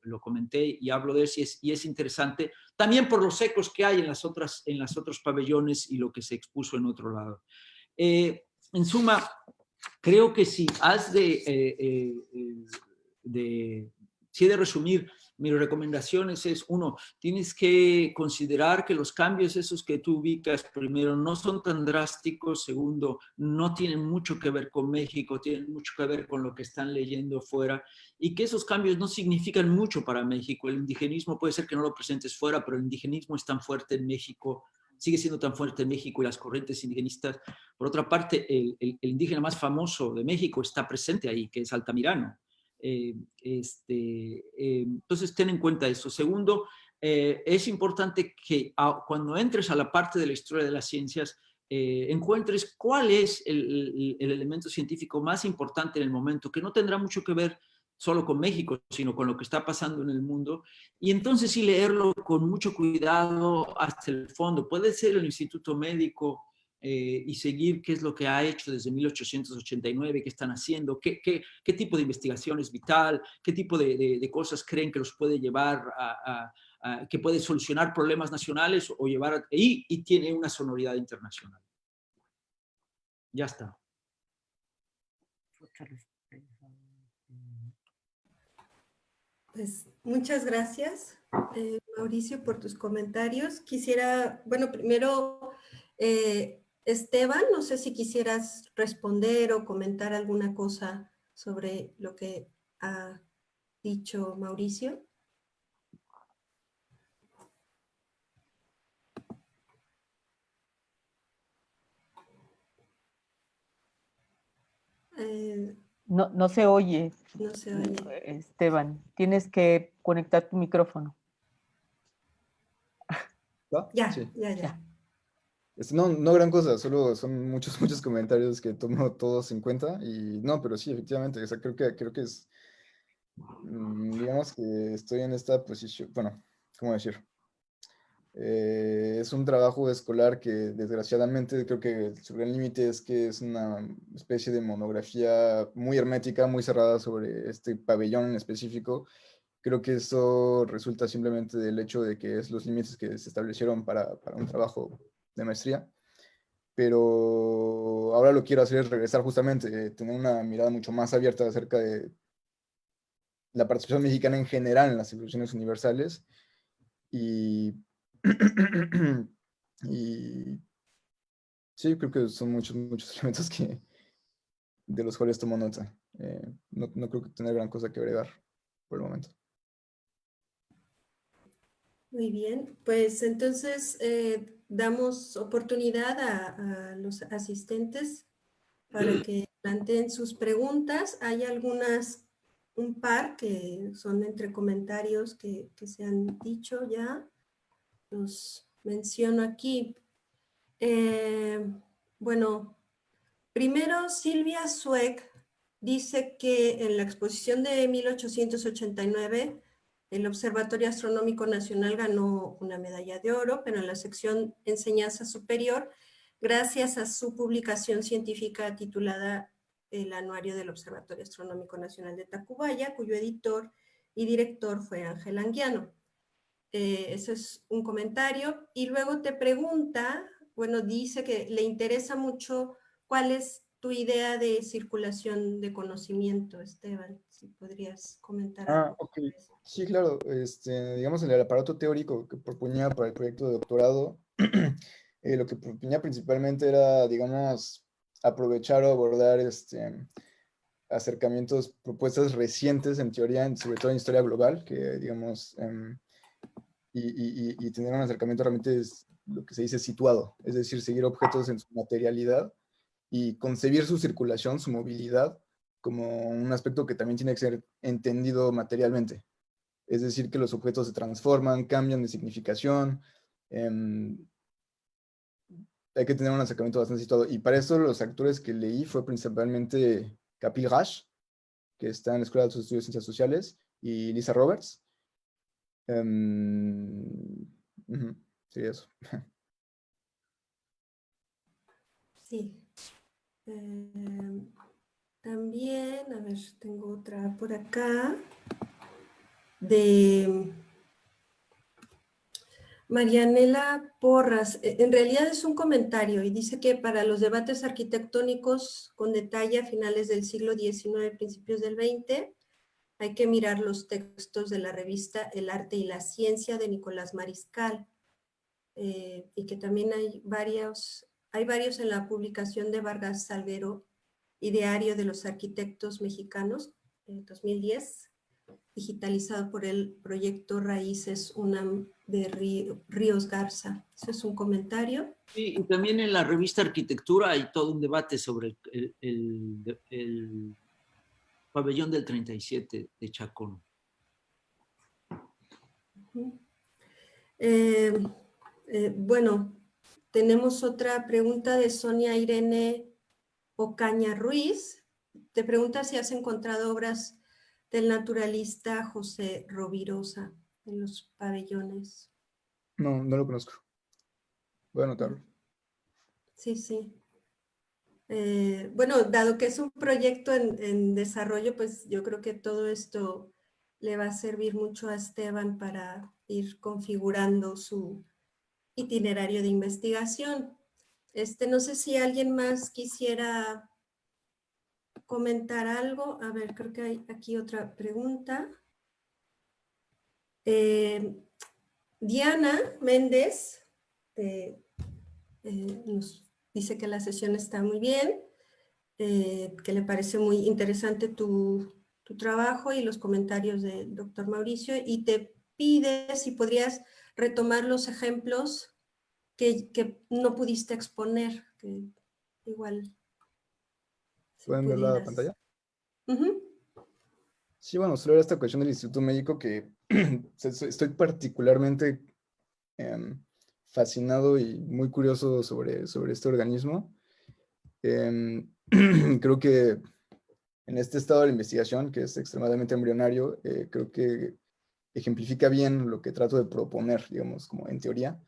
lo comenté y hablo de eso y es interesante también por los ecos que hay en los otros pabellones y lo que se expuso en otro lado. En suma, creo que si has si he de resumir, mis recomendaciones es, uno, tienes que considerar que los cambios esos que tú ubicas, primero, no son tan drásticos, segundo, no tienen mucho que ver con México, tienen mucho que ver con lo que están leyendo fuera, y que esos cambios no significan mucho para México. El indigenismo puede ser que no lo presentes fuera, pero el indigenismo es tan fuerte en México, sigue siendo tan fuerte en México y las corrientes indigenistas. Por otra parte, el indígena más famoso de México está presente ahí, que es Altamirano. Entonces, ten en cuenta eso. Segundo, es importante que cuando entres a la parte de la historia de las ciencias, encuentres cuál es el elemento científico más importante en el momento, que no tendrá mucho que ver solo con México, sino con lo que está pasando en el mundo, y entonces sí leerlo con mucho cuidado hasta el fondo. Puede ser el Instituto Médico, y seguir qué es lo que ha hecho desde 1889, qué están haciendo, qué tipo de investigación es vital, qué tipo de cosas creen que los puede llevar que puede solucionar problemas nacionales o llevar, y tiene una sonoridad internacional. Ya está. Pues muchas gracias, Mauricio, por tus comentarios. Quisiera, bueno, primero, Esteban, no sé si quisieras responder o comentar alguna cosa sobre lo que ha dicho Mauricio. No se oye. No se oye. Esteban, tienes que conectar tu micrófono. Ya, Sí. ya. No, no gran cosa, solo son muchos, muchos comentarios que tomo todos en cuenta y no, pero sí, efectivamente, o sea, creo que es, digamos que estoy en esta posición, bueno, ¿cómo decir? Es un trabajo escolar que desgraciadamente creo que su gran límite es que es una especie de monografía muy hermética, muy cerrada sobre este pabellón en específico. Creo que eso resulta simplemente del hecho de que es los límites que se establecieron para un trabajo de maestría. Pero ahora lo quiero hacer es regresar justamente, tener una mirada mucho más abierta acerca de la participación mexicana en general en las instituciones universales y, y sí, creo que son muchos, muchos elementos de los cuales tomo nota. No, no creo que tener gran cosa que agregar por el momento. Muy bien, pues entonces damos oportunidad a los asistentes para que planteen sus preguntas. Hay algunas, un par que son entre comentarios que se han dicho ya. Los menciono aquí. Bueno, primero Silvia Sueck dice que en la exposición de 1889 el Observatorio Astronómico Nacional ganó una medalla de oro, pero en la sección Enseñanza Superior, gracias a su publicación científica titulada El Anuario del Observatorio Astronómico Nacional de Tacubaya, cuyo editor y director fue Ángel Anguiano. Ese es un comentario. Y luego te pregunta, bueno, dice que le interesa mucho cuál es tu idea de circulación de conocimiento, Esteban, si podrías comentar algo. Ok. Sí, claro. Digamos, en el aparato teórico que proponía para el proyecto de doctorado, lo que proponía principalmente era, digamos, aprovechar o abordar acercamientos, propuestas recientes en teoría, sobre todo en historia global, que, digamos, y tener un acercamiento realmente es lo que se dice situado, es decir, seguir objetos en su materialidad y concebir su circulación, su movilidad, como un aspecto que también tiene que ser entendido materialmente. Es decir, que los objetos se transforman, cambian de significación. Hay que tener un acercamiento bastante situado. Y para eso los actores que leí fue principalmente Kapil Rash, que está en la Escuela de Estudios de Ciencias Sociales, y Lisa Roberts. Sí, eso. Sí. También, a ver, tengo otra por acá, de Marianela Porras. En realidad es un comentario y dice que para los debates arquitectónicos con detalle a finales del siglo XIX, principios del XX, hay que mirar los textos de la revista El Arte y la Ciencia de Nicolás Mariscal, y que también hay varios en la publicación de Vargas Salguero, Ideario de los Arquitectos Mexicanos, 2010, digitalizado por el proyecto Raíces UNAM de Ríos Garza. Ese es un comentario. Sí, y también en la revista Arquitectura hay todo un debate sobre el pabellón del 37 de Chacón. Bueno, tenemos otra pregunta de Sonia Irene Ocaña Ruiz. Te pregunta si has encontrado obras del naturalista José Rovirosa en los pabellones. No, no lo conozco. Voy a anotarlo. Sí, sí. Bueno, dado que es un proyecto en desarrollo, pues yo creo que todo esto le va a servir mucho a Esteban para ir configurando su itinerario de investigación. No sé si alguien más quisiera comentar algo. A ver, creo que hay aquí otra pregunta. Diana Méndez nos dice que la sesión está muy bien, que le parece muy interesante tu trabajo y los comentarios del doctor Mauricio, y te pide si podrías retomar los ejemplos que no pudiste exponer, que igual si ¿Pueden ver la pudieras. pantalla? Uh-huh. Sí, bueno, solo era esta cuestión del Instituto Médico que estoy particularmente fascinado y muy curioso sobre este organismo. Creo que en este estado de la investigación, que es extremadamente embrionario, creo que ejemplifica bien lo que trato de proponer, digamos, como en teoría.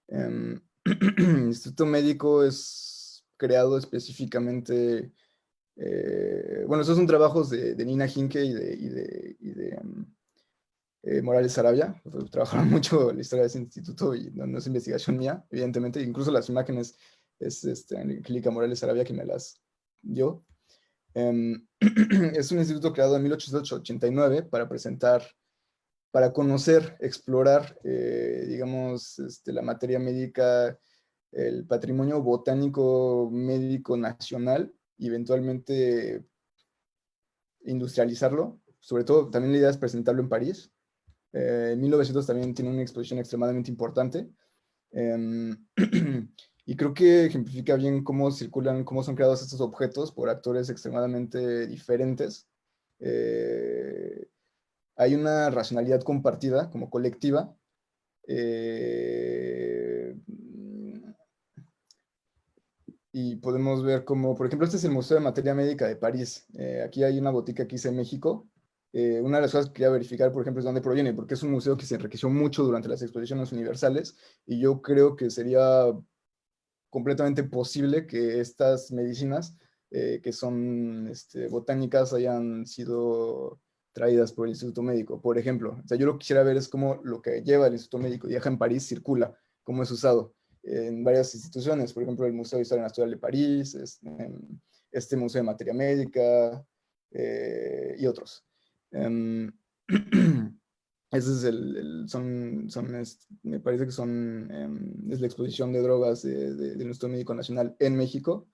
El Instituto Médico es creado específicamente, bueno, esos son trabajos de Nina Hinke y de Morales Sarabia. Trabajaron mucho la historia de ese instituto y no es investigación mía, evidentemente. Incluso las imágenes es Angélica Morales Sarabia que me las dio. Es un instituto creado en 1889 para presentar, para conocer, explorar, digamos, la materia médica, el patrimonio botánico médico nacional y eventualmente industrializarlo. Sobre todo, también la idea es presentarlo en París. En 1900 también tiene una exposición extremadamente importante. Y creo que ejemplifica bien cómo circulan, cómo son creados estos objetos por actores extremadamente diferentes. Hay una racionalidad compartida, como colectiva. Y podemos ver cómo, por ejemplo, este es el Museo de Materia Médica de París. Aquí hay una botica que hice en México. Una de las cosas que quería verificar, por ejemplo, es dónde proviene, porque es un museo que se enriqueció mucho durante las exposiciones universales, y yo creo que sería completamente posible que estas medicinas, que son botánicas, hayan sido traídas por el Instituto Médico. Por ejemplo, o sea, yo lo que quisiera ver es cómo lo que lleva el Instituto Médico, viaja en París, circula, cómo es usado en varias instituciones, por ejemplo, el Museo de Historia Natural de París, este Museo de Materia Médica, y otros. Ese es me parece que es la exposición de drogas del Instituto Médico Nacional en México.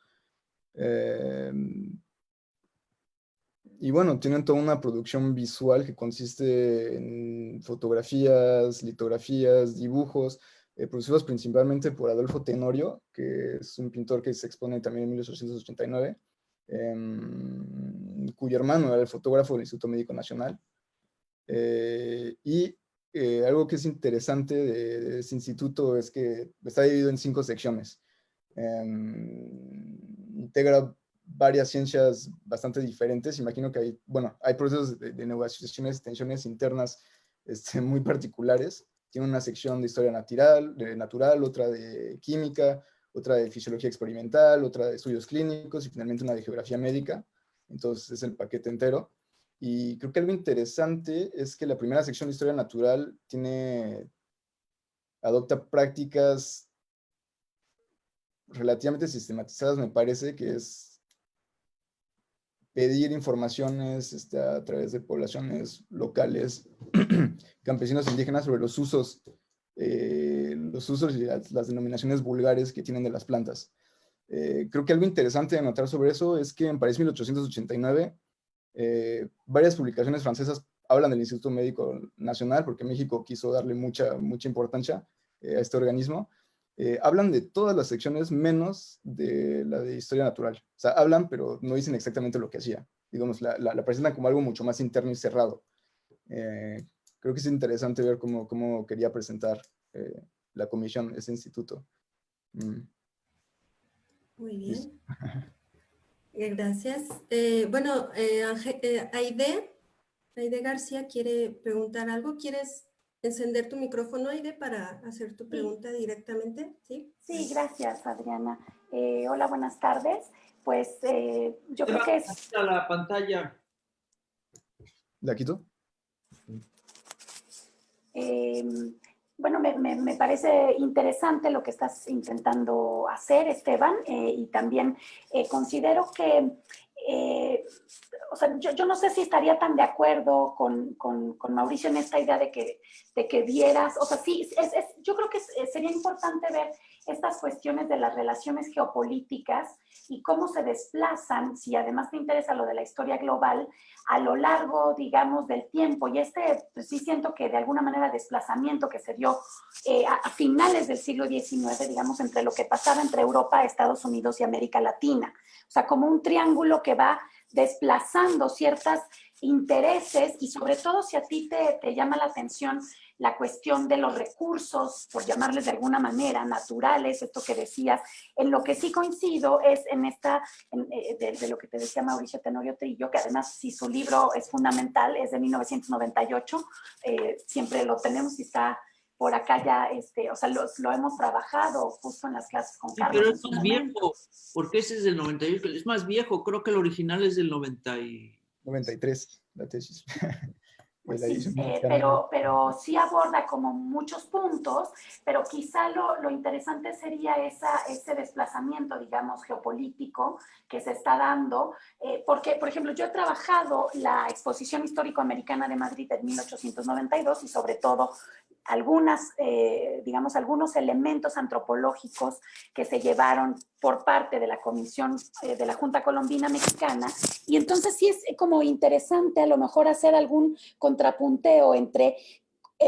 Y bueno, tienen toda una producción visual que consiste en fotografías, litografías, dibujos, producidos principalmente por Adolfo Tenorio, que es un pintor que se expone también en 1889, cuyo hermano era el fotógrafo del Instituto Médico Nacional. Algo que es interesante de este instituto es que está dividido en 5 secciones. Integra varias ciencias bastante diferentes. Imagino que hay procesos de negociaciones y tensiones internas muy particulares. Tiene una sección de historia natural, otra de química, otra de fisiología experimental, otra de estudios clínicos y finalmente una de geografía médica. Entonces es el paquete entero. Y creo que algo interesante es que la primera sección de historia natural adopta prácticas relativamente sistematizadas, me parece, que es pedir informaciones a través de poblaciones locales, campesinos indígenas, sobre los usos y las denominaciones vulgares que tienen de las plantas. Creo que algo interesante de notar sobre eso es que en París 1889, varias publicaciones francesas hablan del Instituto Médico Nacional, porque México quiso darle mucha importancia a este organismo. Hablan de todas las secciones menos de la de historia natural. O sea, hablan, pero no dicen exactamente lo que hacía. Digamos, la presentan como algo mucho más interno y cerrado. Creo que es interesante ver cómo quería presentar la comisión, ese instituto. Muy bien. Gracias. Bueno, Aide García quiere preguntar algo. ¿Quieres encender tu micrófono, Aide, para hacer tu pregunta directamente? Sí, sí, gracias, Adriana. Hola, buenas tardes. Pues yo creo que es... La pantalla. ¿La quito? Bueno, me parece interesante lo que estás intentando hacer, Esteban, y también considero que, o sea, yo no sé si estaría tan de acuerdo con Mauricio en esta idea de que vieras, o sea, sí, yo creo que sería importante ver estas cuestiones de las relaciones geopolíticas y cómo se desplazan, si además te interesa lo de la historia global, a lo largo, digamos, del tiempo. Y pues sí siento que de alguna manera desplazamiento que se dio a finales del siglo XIX, digamos, entre lo que pasaba entre Europa, Estados Unidos y América Latina. O sea, como un triángulo que va desplazando ciertas intereses y sobre todo si a ti te llama la atención la cuestión de los recursos, por llamarles de alguna manera, naturales, esto que decías. En lo que sí coincido es de lo que te decía Mauricio Tenorio Trillo, que además si su libro es fundamental, es de 1998, siempre lo tenemos y está por acá ya, o sea, lo hemos trabajado justo en las clases con Sí, Carlos. pero es más viejo, porque ese es del 98, es más viejo, creo que el original es del 93, la tesis. Pues La sí, edición mexicana. pero sí aborda como muchos puntos, pero quizá lo interesante sería ese desplazamiento, digamos, geopolítico que se está dando, porque, por ejemplo, yo he trabajado la Exposición Histórico-Americana de Madrid en 1892 y sobre todo algunos elementos antropológicos que se llevaron por parte de la Comisión de la Junta Colombina Mexicana, y entonces sí es como interesante a lo mejor hacer algún contrapunteo entre,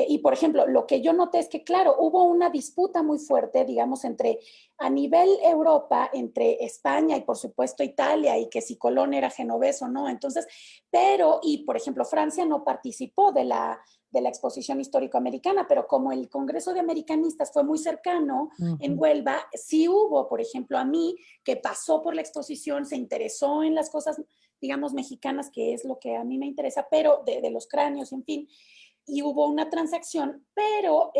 y por ejemplo, lo que yo noté es que, claro, hubo una disputa muy fuerte, digamos, a nivel Europa, entre España y por supuesto Italia, y que si Colón era genovés o no, entonces, y por ejemplo, Francia no participó de la exposición histórico-americana, pero como el Congreso de Americanistas fue muy cercano en Huelva, sí hubo, por ejemplo, a mí, que pasó por la exposición, se interesó en las cosas, digamos, mexicanas, que es lo que a mí me interesa, pero de los cráneos, en fin, y hubo una transacción, pero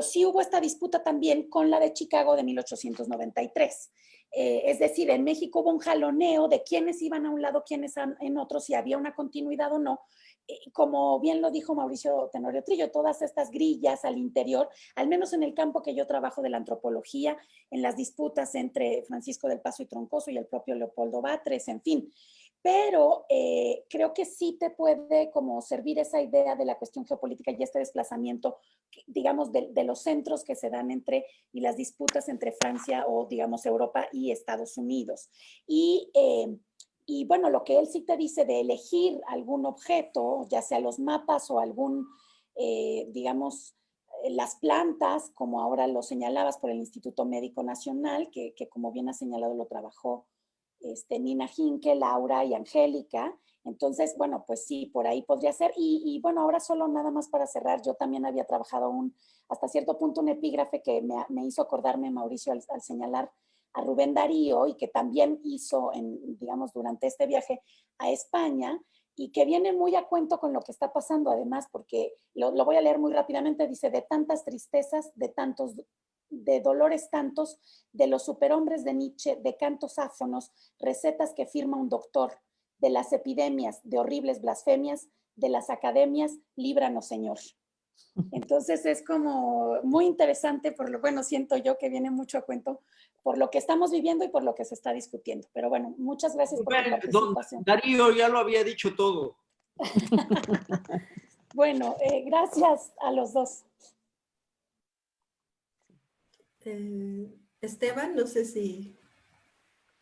sí hubo esta disputa también con la de Chicago de 1893. Es decir, en México hubo un jaloneo de quiénes iban a un lado, quiénes en otro, si había una continuidad o no. Como bien lo dijo Mauricio Tenorio Trillo, todas estas grillas al interior, al menos en el campo que yo trabajo de la antropología, en las disputas entre Francisco del Paso y Troncoso y el propio Leopoldo Batres, en fin. Pero creo que sí te puede como servir esa idea de la cuestión geopolítica y este desplazamiento, digamos, de los centros que se dan y las disputas entre Francia o, digamos, Europa y Estados Unidos. Y bueno, lo que él sí te dice de elegir algún objeto, ya sea los mapas o digamos, las plantas, como ahora lo señalabas por el Instituto Médico Nacional, que como bien ha señalado lo trabajó Nina Jinke, Laura y Angélica. Entonces, bueno, pues sí, por ahí podría ser. Y bueno, ahora solo nada más para cerrar, yo también había trabajado hasta cierto punto un epígrafe que me hizo acordarme, Mauricio, al señalar a Rubén Darío, y que también hizo, digamos, durante este viaje a España, y que viene muy a cuento con lo que está pasando, además, porque lo voy a leer muy rápidamente. Dice: de tantas tristezas, de dolores tantos, de los superhombres de Nietzsche, de cantos áfonos, recetas que firma un doctor, de las epidemias, de horribles blasfemias, de las academias, líbranos, Señor. Entonces es como muy interesante, bueno, siento yo que viene mucho a cuento por lo que estamos viviendo y por lo que se está discutiendo. Pero bueno, muchas gracias por tu participación. Darío ya lo había dicho todo. Bueno, gracias a los dos. Esteban, no sé si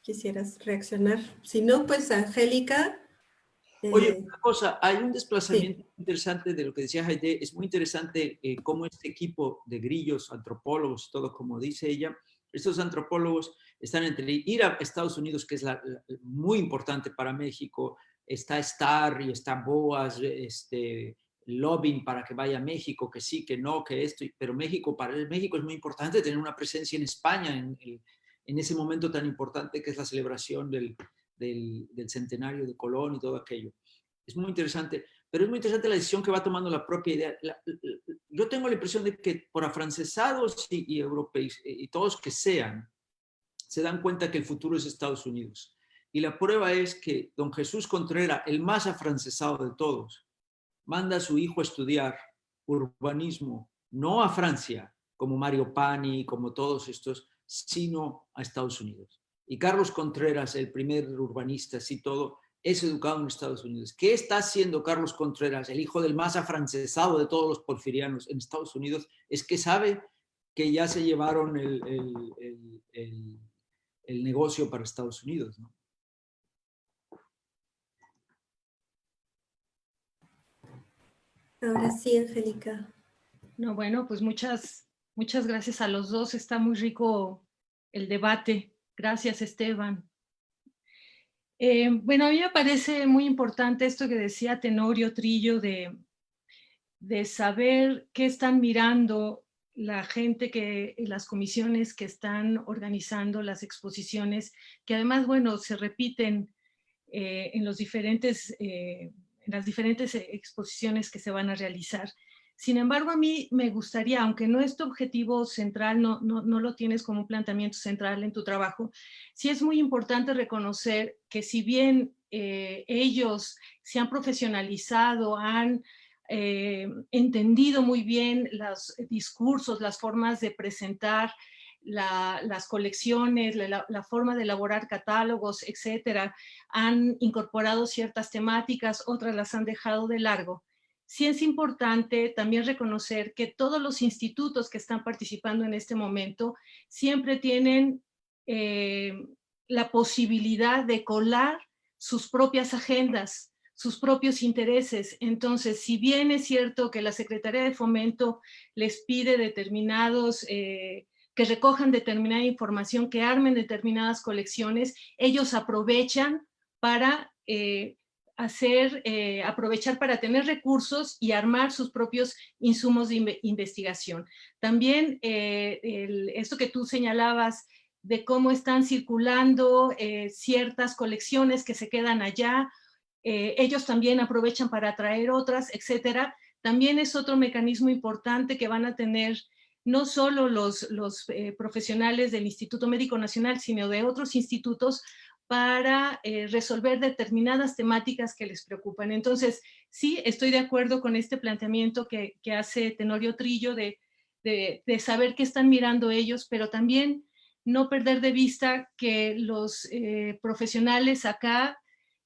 quisieras reaccionar. Si no, pues Angélica. Oye, una cosa, hay un desplazamiento Sí. interesante de lo que decía Haide. Es muy interesante cómo este equipo de grillos, antropólogos, todo como dice ella, estos antropólogos están entre ir a Estados Unidos, que es muy importante para México. Está Starr y está Boas, lobbying para que vaya a México, que sí, que no, que esto, pero para México es muy importante tener una presencia en España en ese momento tan importante que es la celebración del centenario de Colón y todo aquello. Es muy interesante, pero es muy interesante la decisión que va tomando la propia idea. Yo tengo la impresión de que por afrancesados y europeos y todos que sean, se dan cuenta que el futuro es Estados Unidos. Y la prueba es que don Jesús Contreras, el más afrancesado de todos, manda a su hijo a estudiar urbanismo, no a Francia, como Mario Pani, como todos estos, sino a Estados Unidos. Y Carlos Contreras, el primer urbanista, así todo, es educado en Estados Unidos. ¿Qué está haciendo Carlos Contreras, el hijo del más afrancesado de todos los porfirianos en Estados Unidos? Es que sabe que ya se llevaron el negocio para Estados Unidos, ¿no? Ahora sí, Angélica. No, bueno, pues muchas gracias a los dos. Está muy rico el debate. Gracias, Esteban. Bueno, a mí me parece muy importante esto que decía Tenorio Trillo de saber qué están mirando la gente las comisiones que están organizando las exposiciones, que además, bueno, se repiten en las diferentes exposiciones que se van a realizar. Sin embargo, a mí me gustaría, aunque no es tu objetivo central, no lo tienes como un planteamiento central en tu trabajo, sí es muy importante reconocer que si bien ellos se han profesionalizado, han entendido muy bien los discursos, las formas de presentar las colecciones, la forma de elaborar catálogos, etcétera, han incorporado ciertas temáticas, otras las han dejado de largo. Sí es importante también reconocer que todos los institutos que están participando en este momento siempre tienen la posibilidad de colar sus propias agendas, sus propios intereses. Entonces, si bien es cierto que la Secretaría de Fomento les pide determinados, que recojan determinada información, que armen determinadas colecciones, ellos aprovechan para aprovechar para tener recursos y armar sus propios insumos de investigación. También esto que tú señalabas de cómo están circulando ciertas colecciones que se quedan allá, ellos también aprovechan para atraer otras, etcétera. También es otro mecanismo importante que van a tener no solo los profesionales del Instituto Médico Nacional, sino de otros institutos para resolver determinadas temáticas que les preocupan. Entonces, sí, estoy de acuerdo con este planteamiento que hace Tenorio Trillo de saber qué están mirando ellos, pero también no perder de vista que los profesionales acá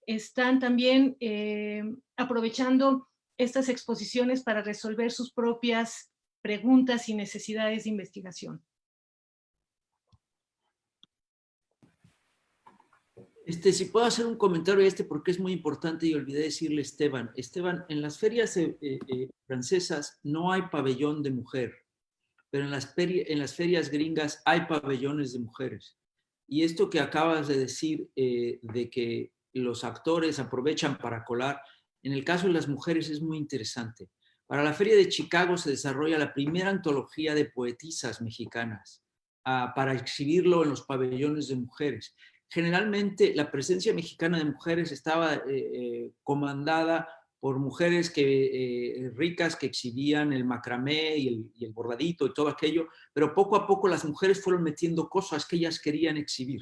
están también aprovechando estas exposiciones para resolver sus propias preguntas y necesidades de investigación. Si puedo hacer un comentario porque es muy importante y olvidé decirle a Esteban. Esteban, en las ferias francesas no hay pabellón de mujer, pero en las ferias gringas hay pabellones de mujeres. Y esto que acabas de decir de que los actores aprovechan para colar, en el caso de las mujeres es muy interesante. Para la Feria de Chicago se desarrolla la primera antología de poetisas mexicanas para exhibirlo en los pabellones de mujeres. Generalmente la presencia mexicana de mujeres estaba comandada por mujeres ricas que exhibían el macramé y el bordadito y todo aquello, pero poco a poco las mujeres fueron metiendo cosas que ellas querían exhibir.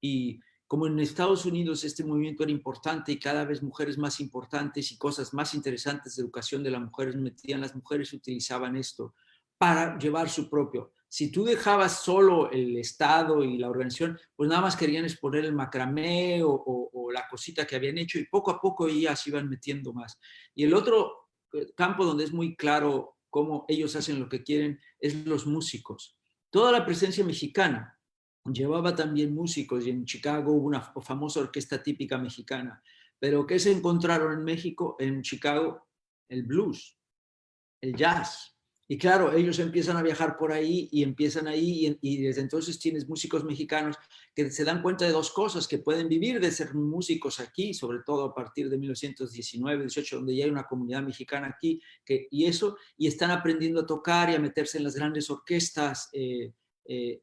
Y como en Estados Unidos este movimiento era importante y cada vez mujeres más importantes y cosas más interesantes de educación de las mujeres metían, las mujeres utilizaban esto para llevar su propio. Si tú dejabas solo el Estado y la organización, pues nada más querían exponer el macramé o la cosita que habían hecho y poco a poco ellas iban metiendo más. Y el otro campo donde es muy claro cómo ellos hacen lo que quieren es los músicos. Toda la presencia mexicana llevaba también músicos y en Chicago hubo una famosa orquesta típica mexicana. Pero ¿qué se encontraron en México, en Chicago? El blues, el jazz. Y claro, ellos empiezan a viajar por ahí y empiezan ahí y desde entonces tienes músicos mexicanos que se dan cuenta de dos cosas, que pueden vivir de ser músicos aquí, sobre todo a partir de 1919, 18, donde ya hay una comunidad mexicana aquí, y están aprendiendo a tocar y a meterse en las grandes orquestas.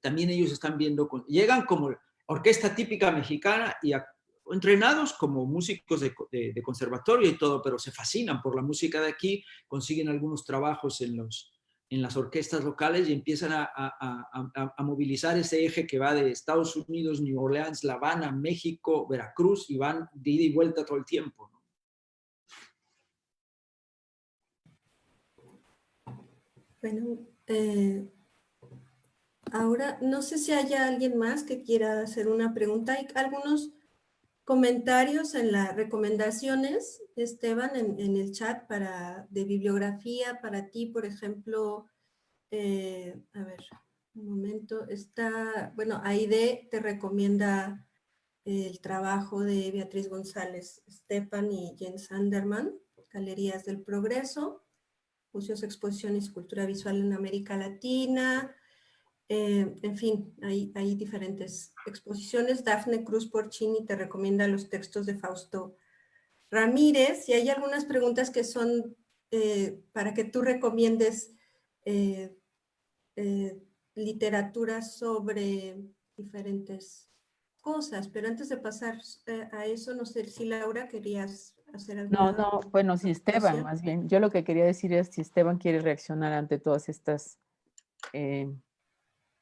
También ellos están viendo, llegan como orquesta típica mexicana y entrenados como músicos de conservatorio y todo, pero se fascinan por la música de aquí, consiguen algunos trabajos en las orquestas locales y empiezan a movilizar ese eje que va de Estados Unidos, New Orleans, La Habana, México, Veracruz, y van de ida y vuelta todo el tiempo, ¿no? Bueno, ahora no sé si haya alguien más que quiera hacer una pregunta. Hay algunos comentarios en las recomendaciones, Esteban, en el chat de bibliografía para ti, por ejemplo. A ver, un momento. Bueno, Aide te recomienda el trabajo de Beatriz González Estepan y Jens Sanderman, Galerías del Progreso, Museos, Exposiciones y Cultura Visual en América Latina. En fin, hay diferentes exposiciones. Dafne Cruz Porcini te recomienda los textos de Fausto Ramírez, y hay algunas preguntas que son para que tú recomiendes literatura sobre diferentes cosas. Pero antes de pasar a eso, no sé si Laura querías hacer alguna... No, bueno, si Esteban, aportación. más bien. Yo lo que quería decir es si Esteban quiere reaccionar ante todas estas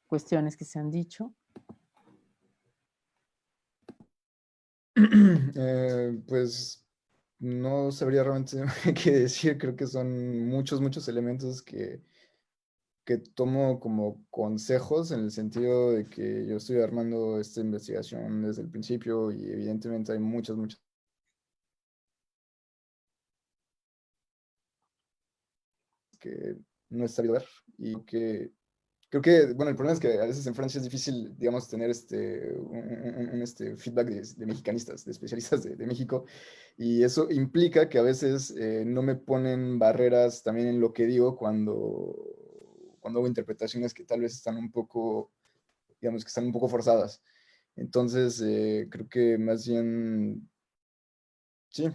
cuestiones que se han dicho. Pues no sabría realmente qué decir. Creo que son muchos elementos que tomo como consejos, en el sentido de que yo estoy armando esta investigación desde el principio y evidentemente hay muchas que no está bien ver, y que creo que, bueno, el problema es que a veces en Francia es difícil, digamos, tener un feedback de mexicanistas, de especialistas de México, y eso implica que a veces no me ponen barreras también en lo que digo cuando hago interpretaciones que tal vez están un poco, digamos, que están un poco forzadas. Entonces, creo que más bien, sí,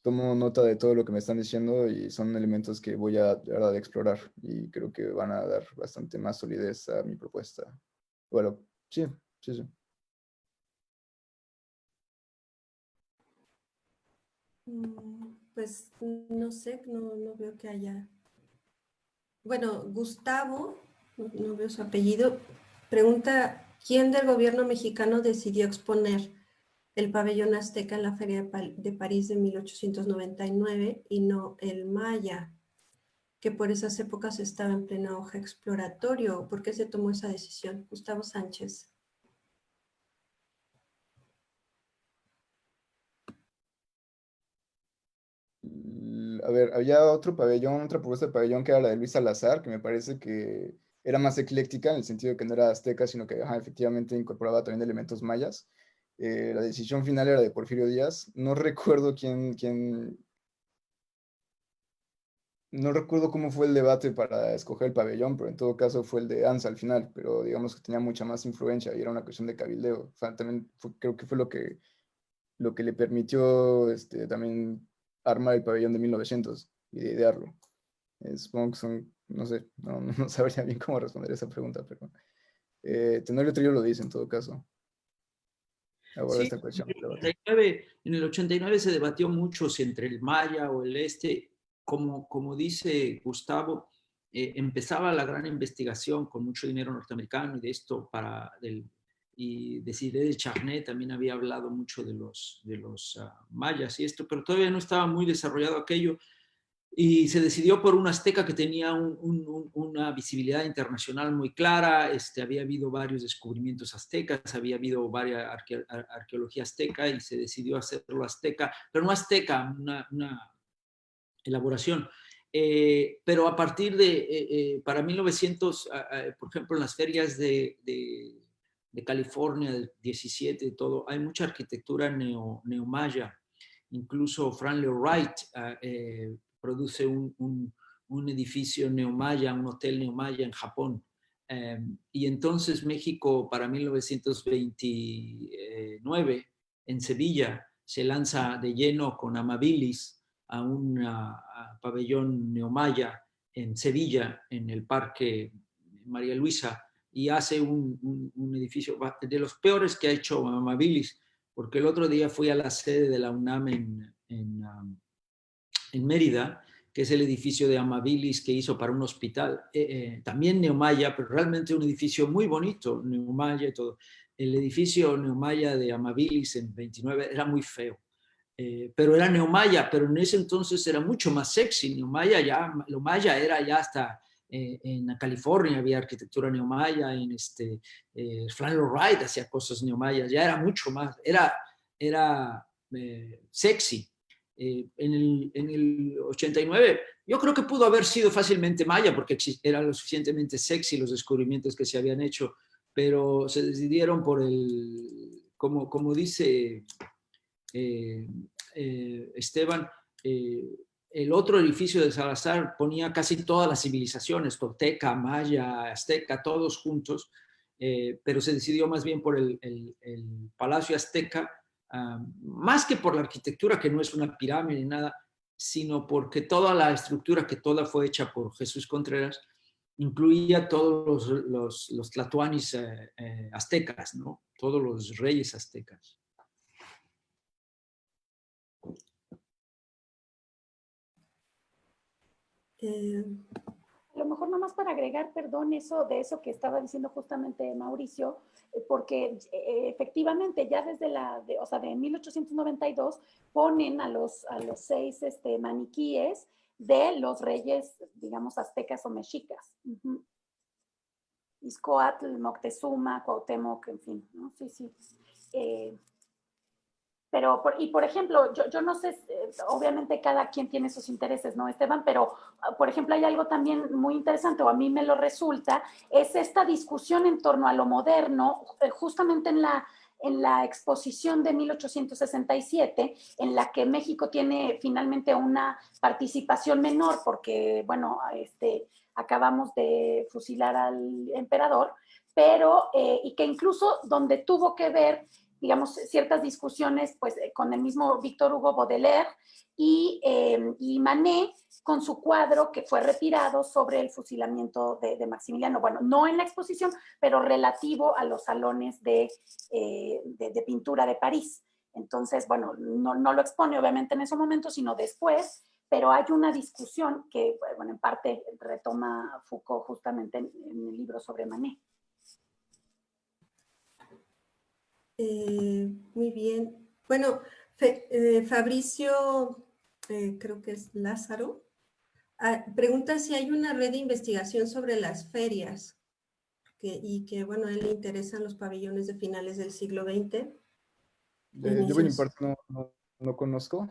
tomo nota de todo lo que me están diciendo y son elementos que voy a, de verdad, explorar, y creo que van a dar bastante más solidez a mi propuesta. Bueno, sí. Pues no sé, no veo que haya... Bueno, Gustavo, no veo su apellido, pregunta, ¿quién del gobierno mexicano decidió exponer el pabellón azteca en la Feria de París de 1899 y no el maya, que por esas épocas estaba en plena auge exploratorio? ¿Por qué se tomó esa decisión? Gustavo Sánchez. A ver, había otro pabellón, otra propuesta de pabellón, que era la de Luis Salazar, que me parece que era más ecléctica, en el sentido de que no era azteca, sino que efectivamente incorporaba también elementos mayas. La decisión final era de Porfirio Díaz. No recuerdo no recuerdo cómo fue el debate para escoger el pabellón, pero en todo caso fue el de ANSA al final, pero digamos que tenía mucha más influencia y era una cuestión de cabildeo. O sea, también creo que fue lo que le permitió también armar el pabellón de 1900 y de idearlo. Supongo que son, no sé, no sabría bien cómo responder esa pregunta, pero Tenorio Trillo lo dice en todo caso. Aborda Sí, esta cuestión. en el 89 se debatió mucho si entre el maya o el este. Como dice Gustavo, empezaba la gran investigación con mucho dinero norteamericano, y de esto y Desiré de Charnay también había hablado mucho de los mayas y esto, pero todavía no estaba muy desarrollado aquello, y se decidió por un azteca que tenía una visibilidad internacional muy clara. Había habido varios descubrimientos aztecas, había habido varias arqueología azteca, y se decidió hacerlo azteca, pero no azteca, una elaboración. Pero a partir para 1900, por ejemplo, en las ferias de California, del 17, todo, hay mucha arquitectura neomaya. Incluso Frank Lloyd Wright produce un edificio neomaya, un hotel neomaya en Japón. Y entonces México, para 1929, en Sevilla, se lanza de lleno con Amabilis a un pabellón neomaya en Sevilla, en el Parque María Luisa, y hace un edificio de los peores que ha hecho Amabilis, porque el otro día fui a la sede de la UNAM en Mérida, que es el edificio de Amabilis que hizo para un hospital, también neomaya, pero realmente un edificio muy bonito, neomaya y todo. El edificio neomaya de Amabilis en 29 era muy feo, pero era neomaya, pero en ese entonces era mucho más sexy. Neomaya era ya hasta en California había arquitectura neomaya, Frank Lloyd Wright hacía cosas neomayas, ya era mucho más, era sexy. En el 89, yo creo que pudo haber sido fácilmente maya, porque era lo suficientemente sexy los descubrimientos que se habían hecho, pero se decidieron por como dice Esteban, el otro edificio de Salazar ponía casi todas las civilizaciones, tolteca, maya, azteca, todos juntos, pero se decidió más bien por el Palacio Azteca, más que por la arquitectura, que no es una pirámide ni nada, sino porque toda la estructura, que toda fue hecha por Jesús Contreras, incluía todos los tlatoanis aztecas, ¿no? Todos los reyes aztecas. A lo mejor nomás para agregar, perdón, de eso que estaba diciendo justamente Mauricio, porque efectivamente ya desde de 1892 ponen a los 6 maniquíes de los reyes, digamos, aztecas o mexicas. Izcoatl, Moctezuma, Cuauhtémoc, en fin, ¿no? Sí. Pero, por ejemplo, yo no sé, obviamente cada quien tiene sus intereses, ¿no, Esteban? Pero, por ejemplo, hay algo también muy interesante, o a mí me lo resulta, es esta discusión en torno a lo moderno, justamente en la exposición de 1867, en la que México tiene finalmente una participación menor, porque, bueno, acabamos de fusilar al emperador, pero, y que incluso donde tuvo que ver, digamos, ciertas discusiones pues, con el mismo Víctor Hugo Baudelaire y Manet con su cuadro que fue retirado sobre el fusilamiento de Maximiliano. Bueno, no en la exposición, pero relativo a los salones de pintura de París. Entonces, bueno, no lo expone obviamente en ese momento, sino después, pero hay una discusión que, bueno, en parte retoma Foucault justamente en el libro sobre Manet. Muy bien. Bueno, Fabricio, creo que es Lázaro, pregunta si hay una red de investigación sobre las ferias y que, bueno, a él le interesan los pabellones de finales del siglo XX. Yo por mi parte no conozco.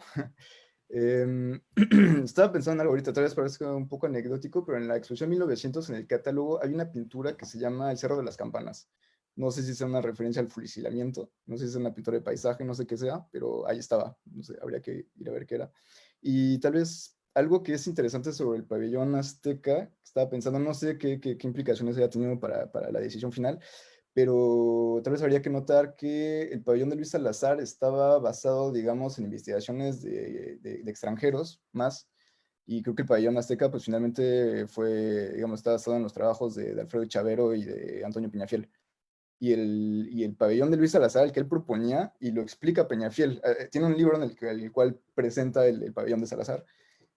Estaba pensando en algo ahorita, tal vez parezca un poco anecdótico, pero en la exposición 1900 en el catálogo hay una pintura que se llama El Cerro de las Campanas. No sé si sea una referencia al fusilamiento, no sé si es una pintura de paisaje, no sé qué sea, pero ahí estaba, no sé, habría que ir a ver qué era. Y tal vez algo que es interesante sobre el pabellón azteca, estaba pensando, no sé qué implicaciones haya tenido para la decisión final, pero tal vez habría que notar que el pabellón de Luis Salazar estaba basado, digamos, en investigaciones de extranjeros más, y creo que el pabellón azteca, pues finalmente fue, digamos, está basado en los trabajos de Alfredo Chavero y de Antonio Peñafiel. Y el pabellón de Luis Salazar, el que él proponía, y lo explica Peñafiel, tiene un libro en el cual presenta el pabellón de Salazar,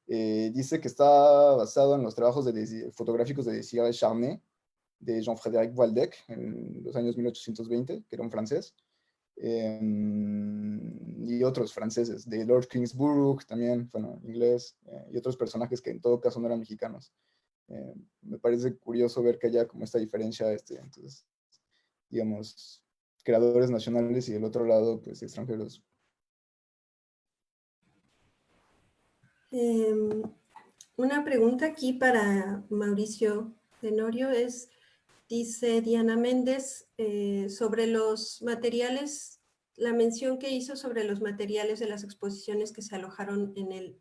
dice que está basado en los trabajos fotográficos de Désiré Charnay, de Jean-Frédéric Waldeck, en los años 1820, que era un francés, y otros franceses, de Lord Kingsborough también, bueno, inglés, y otros personajes que en todo caso no eran mexicanos. Me parece curioso ver que haya como esta diferencia, entonces, digamos, creadores nacionales y del otro lado, pues, extranjeros. Una pregunta aquí para Mauricio Tenorio es, dice Diana Méndez, sobre los materiales, la mención que hizo sobre los materiales de las exposiciones que se alojaron en el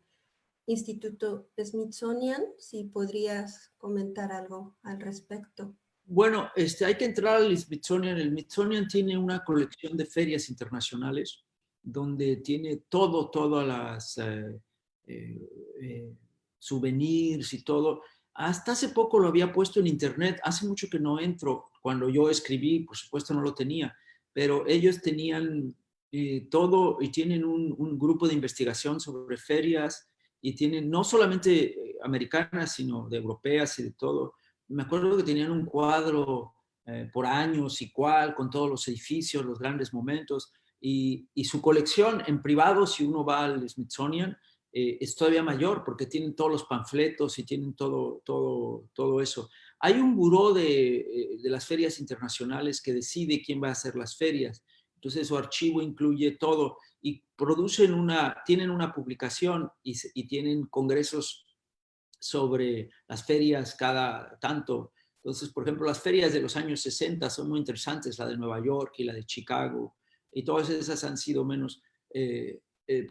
Instituto Smithsonian, si podrías comentar algo al respecto. Bueno, hay que entrar al Smithsonian. El Smithsonian tiene una colección de ferias internacionales donde tiene todas las souvenirs y todo. Hasta hace poco lo había puesto en internet. Hace mucho que no entro. Cuando yo escribí, por supuesto, no lo tenía. Pero ellos tenían todo y tienen un grupo de investigación sobre ferias y tienen no solamente americanas, sino de europeas y de todo. Me acuerdo que tenían un cuadro por años igual, con todos los edificios, los grandes momentos, y su colección en privado, si uno va al Smithsonian, es todavía mayor, porque tienen todos los panfletos y tienen todo eso. Hay un buró de las ferias internacionales que decide quién va a hacer las ferias, entonces su archivo incluye todo, y tienen una publicación y tienen congresos sobre las ferias cada tanto. Entonces, por ejemplo, las ferias de los años 60 son muy interesantes, la de Nueva York y la de Chicago, y todas esas han sido menos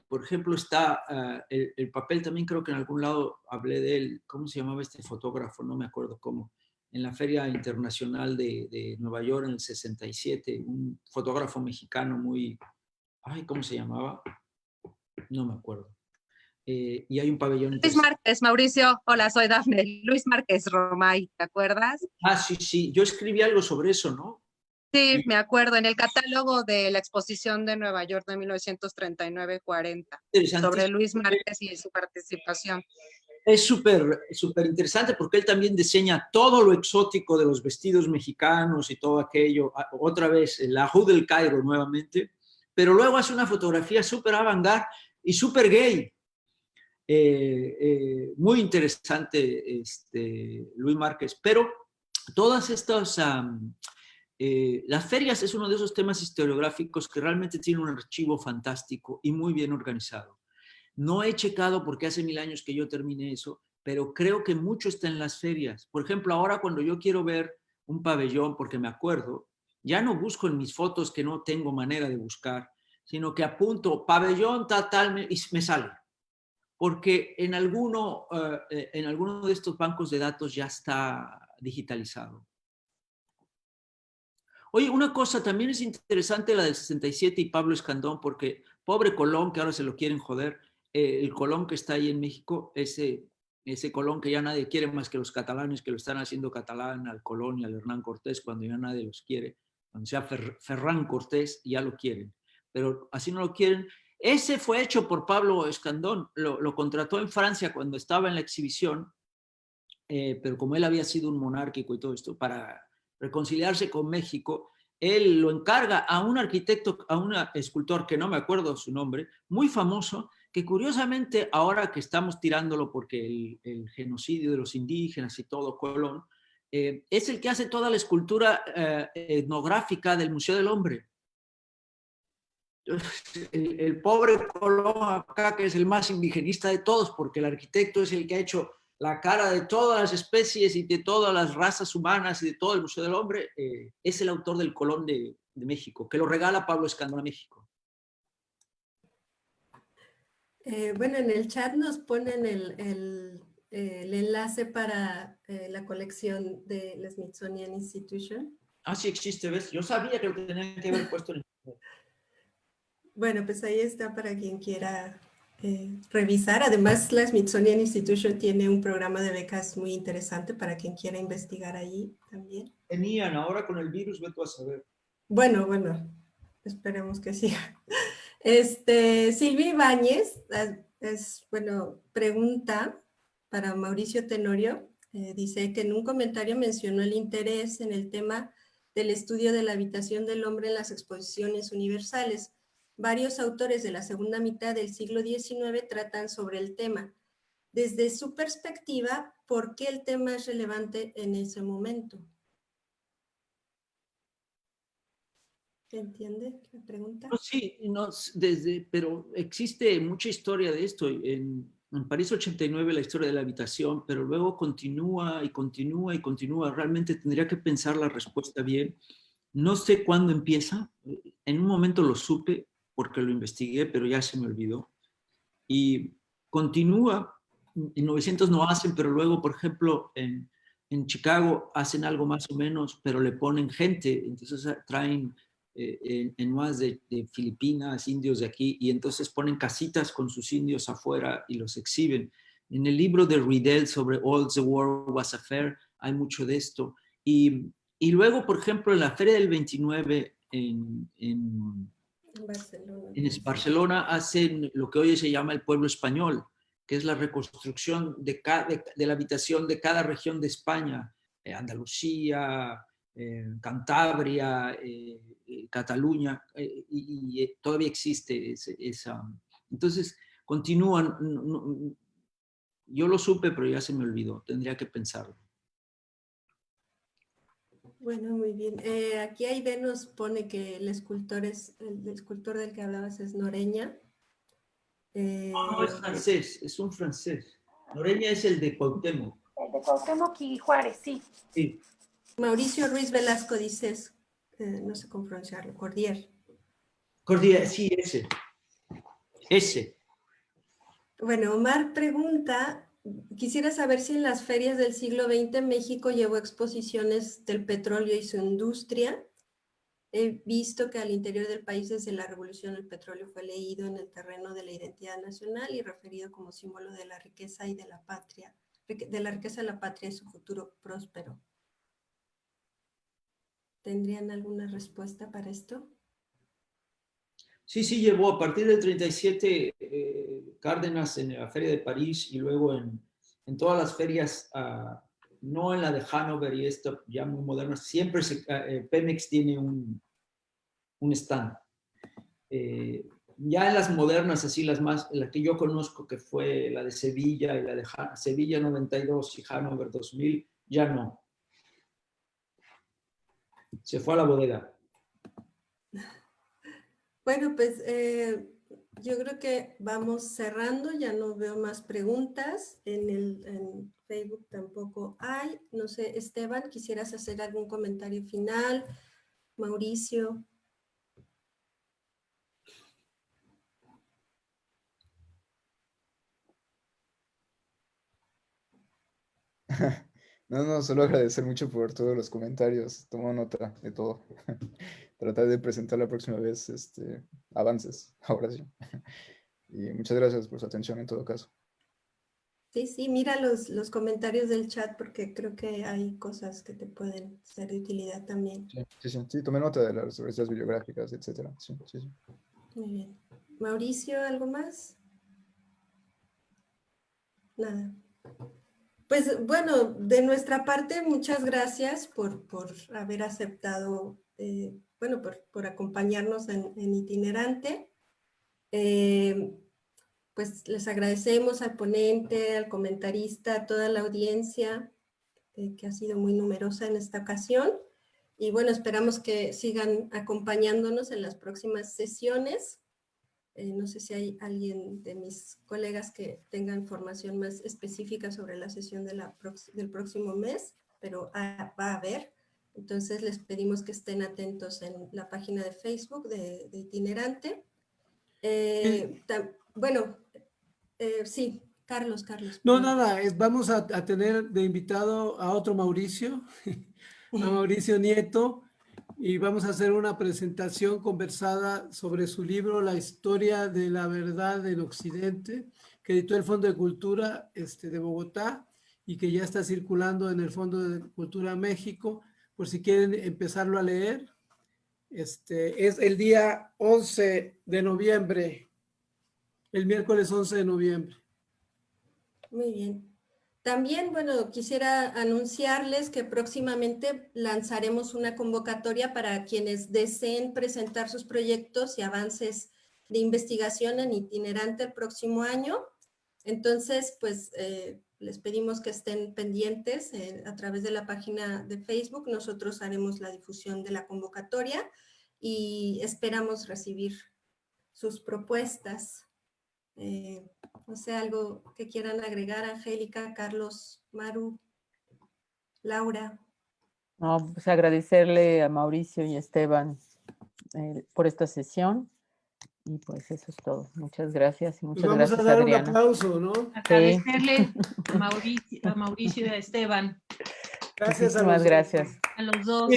por ejemplo, está el papel también, creo que en algún lado hablé de él. ¿Cómo se llamaba este fotógrafo? No me acuerdo cómo. En la Feria Internacional de Nueva York en el 67, un fotógrafo mexicano muy... Ay, ¿cómo se llamaba? No me acuerdo. Y hay un pabellón Luis Márquez, Mauricio. Hola, soy Dafne. Luis Márquez Romay, ¿te acuerdas? Ah, sí, sí. Yo escribí algo sobre eso, ¿no? Sí, me acuerdo, en el catálogo de la exposición de Nueva York de 1939-40, sobre Luis Márquez y su participación. Es súper interesante porque él también diseña todo lo exótico de los vestidos mexicanos y todo aquello. Otra vez, el Ajú del Cairo nuevamente. Pero luego hace una fotografía súper avant-garde y súper gay. Muy interesante Luis Márquez. Pero todas estas... las ferias es uno de esos temas historiográficos que realmente tiene un archivo fantástico y muy bien organizado. No he checado porque hace 1000 años que yo terminé eso, pero creo que mucho está en las ferias. Por ejemplo, ahora cuando yo quiero ver un pabellón, porque me acuerdo, ya no busco en mis fotos que no tengo manera de buscar, sino que apunto pabellón tal y me sale. Porque en alguno de estos bancos de datos ya está digitalizado. Oye, una cosa, también es interesante la del 67 y Pablo Escandón, porque pobre Colón, que ahora se lo quieren joder, el Colón que está ahí en México, ese Colón que ya nadie quiere más que los catalanes, que lo están haciendo catalán al Colón y al Hernán Cortés, cuando ya nadie los quiere, cuando sea Ferrán Cortés, ya lo quieren, pero así no lo quieren. Ese fue hecho por Pablo Escandón, lo contrató en Francia cuando estaba en la exhibición, pero como él había sido un monárquico y todo esto, para reconciliarse con México, él lo encarga a un arquitecto, a un escultor que no me acuerdo su nombre, muy famoso, que curiosamente ahora que estamos tirándolo porque el genocidio de los indígenas y todo, Colón, es el que hace toda la escultura etnográfica del Museo del Hombre. El pobre Colón acá, que es el más indigenista de todos, porque el arquitecto es el que ha hecho la cara de todas las especies y de todas las razas humanas y de todo el Museo del Hombre, es el autor del Colón de México, que lo regala Pablo Escandón a México. Bueno, en el chat nos ponen el enlace para la colección de la Smithsonian Institution. Ah, sí existe, ¿ves? Yo sabía que lo tenían que haber puesto en el... Bueno, pues ahí está para quien quiera revisar. Además, la Smithsonian Institution tiene un programa de becas muy interesante para quien quiera investigar allí también. Tenían, ahora con el virus, vete a saber. Bueno, esperemos que siga. Silvia Ibáñez, pregunta para Mauricio Tenorio. Dice que en un comentario mencionó el interés en el tema del estudio de la habitación del hombre en las exposiciones universales. Varios autores de la segunda mitad del siglo XIX tratan sobre el tema. Desde su perspectiva, ¿por qué el tema es relevante en ese momento? ¿Se entiende la pregunta? No, sí, no, pero existe mucha historia de esto. En París 89 la historia de la habitación, pero luego continúa y continúa y continúa. Realmente tendría que pensar la respuesta bien. No sé cuándo empieza. En un momento lo supe porque lo investigué, pero ya se me olvidó. Y continúa. En 900 no hacen, pero luego, por ejemplo, en Chicago hacen algo más o menos, pero le ponen gente. Entonces traen en más de Filipinas, indios de aquí, y entonces ponen casitas con sus indios afuera y los exhiben. En el libro de Riedel sobre All the World Was a Fair hay mucho de esto. Y luego, por ejemplo, en la Feria del 29 en Barcelona hacen lo que hoy se llama el pueblo español, que es la reconstrucción de la habitación de cada región de España, Andalucía, Cantabria, Cataluña, y todavía existe esa. Entonces, continúan. Yo lo supe, pero ya se me olvidó. Tendría que pensarlo. Bueno, muy bien. Aquí Aide nos pone que el escultor del que hablabas es Noreña. No, es francés, es un francés. Noreña es el de Cuauhtémoc. El de Cuauhtémoc y Juárez, sí. Sí. Mauricio Ruiz Velasco dices, no sé cómo pronunciarlo, Cordier. Cordier, sí, ese. Ese. Bueno, Omar pregunta, quisiera saber si en las ferias del siglo XX México llevó exposiciones del petróleo y su industria. He visto que al interior del país desde la revolución el petróleo fue leído en el terreno de la identidad nacional y referido como símbolo de la riqueza y de la patria, de la riqueza de la patria y su futuro próspero. ¿Tendrían alguna respuesta para esto? Sí, sí, llevó a partir del 37 Cárdenas en la Feria de París y luego en todas las ferias, no en la de Hannover y esto ya muy moderna, siempre Pemex tiene un stand. Ya en las modernas, así la que yo conozco, que fue la de Sevilla y la de Sevilla 92 y Hannover 2000, ya no. Se fue a la bodega. Bueno, pues yo creo que vamos cerrando, ya no veo más preguntas, en Facebook tampoco hay. No sé, Esteban, ¿quisieras hacer algún comentario final? Mauricio. No, solo agradecer mucho por todos los comentarios. Tomo nota de todo. Tratar de presentar la próxima vez avances, ahora sí. Y muchas gracias por su atención en todo caso. Sí, mira los comentarios del chat porque creo que hay cosas que te pueden ser de utilidad también. Sí, tomé nota de las revistas bibliográficas, etcétera. Sí. Muy bien. Mauricio, ¿algo más? Nada. Pues bueno, de nuestra parte, muchas gracias por haber aceptado, bueno, por acompañarnos en Itinerante. Pues les agradecemos al ponente, al comentarista, a toda la audiencia que ha sido muy numerosa en esta ocasión. Y bueno, esperamos que sigan acompañándonos en las próximas sesiones. No sé si hay alguien de mis colegas que tenga información más específica sobre la sesión del próximo mes, pero va a haber. Entonces les pedimos que estén atentos en la página de Facebook de Itinerante. Bueno, sí, Carlos. No, nada, vamos a tener de invitado a otro Mauricio, a Mauricio Nieto, y vamos a hacer una presentación conversada sobre su libro La historia de la verdad del Occidente, que editó el Fondo de Cultura de Bogotá y que ya está circulando en el Fondo de Cultura México, por si quieren empezarlo a leer. Es el día 11 de noviembre, el miércoles 11 de noviembre. Muy bien. También, bueno, quisiera anunciarles que próximamente lanzaremos una convocatoria para quienes deseen presentar sus proyectos y avances de investigación en Itinerante el próximo año. Entonces, pues, les pedimos que estén pendientes a través de la página de Facebook. Nosotros haremos la difusión de la convocatoria y esperamos recibir sus propuestas. No sé, algo que quieran agregar, Angélica, Carlos, Maru, Laura. No, pues agradecerle a Mauricio y Esteban por esta sesión. Y pues eso es todo. Muchas gracias y muchas gracias, Vamos a dar Adriana. un aplauso, ¿no? Agradecerle a Mauricio y a Esteban. Gracias Muchísimas gracias. A los dos.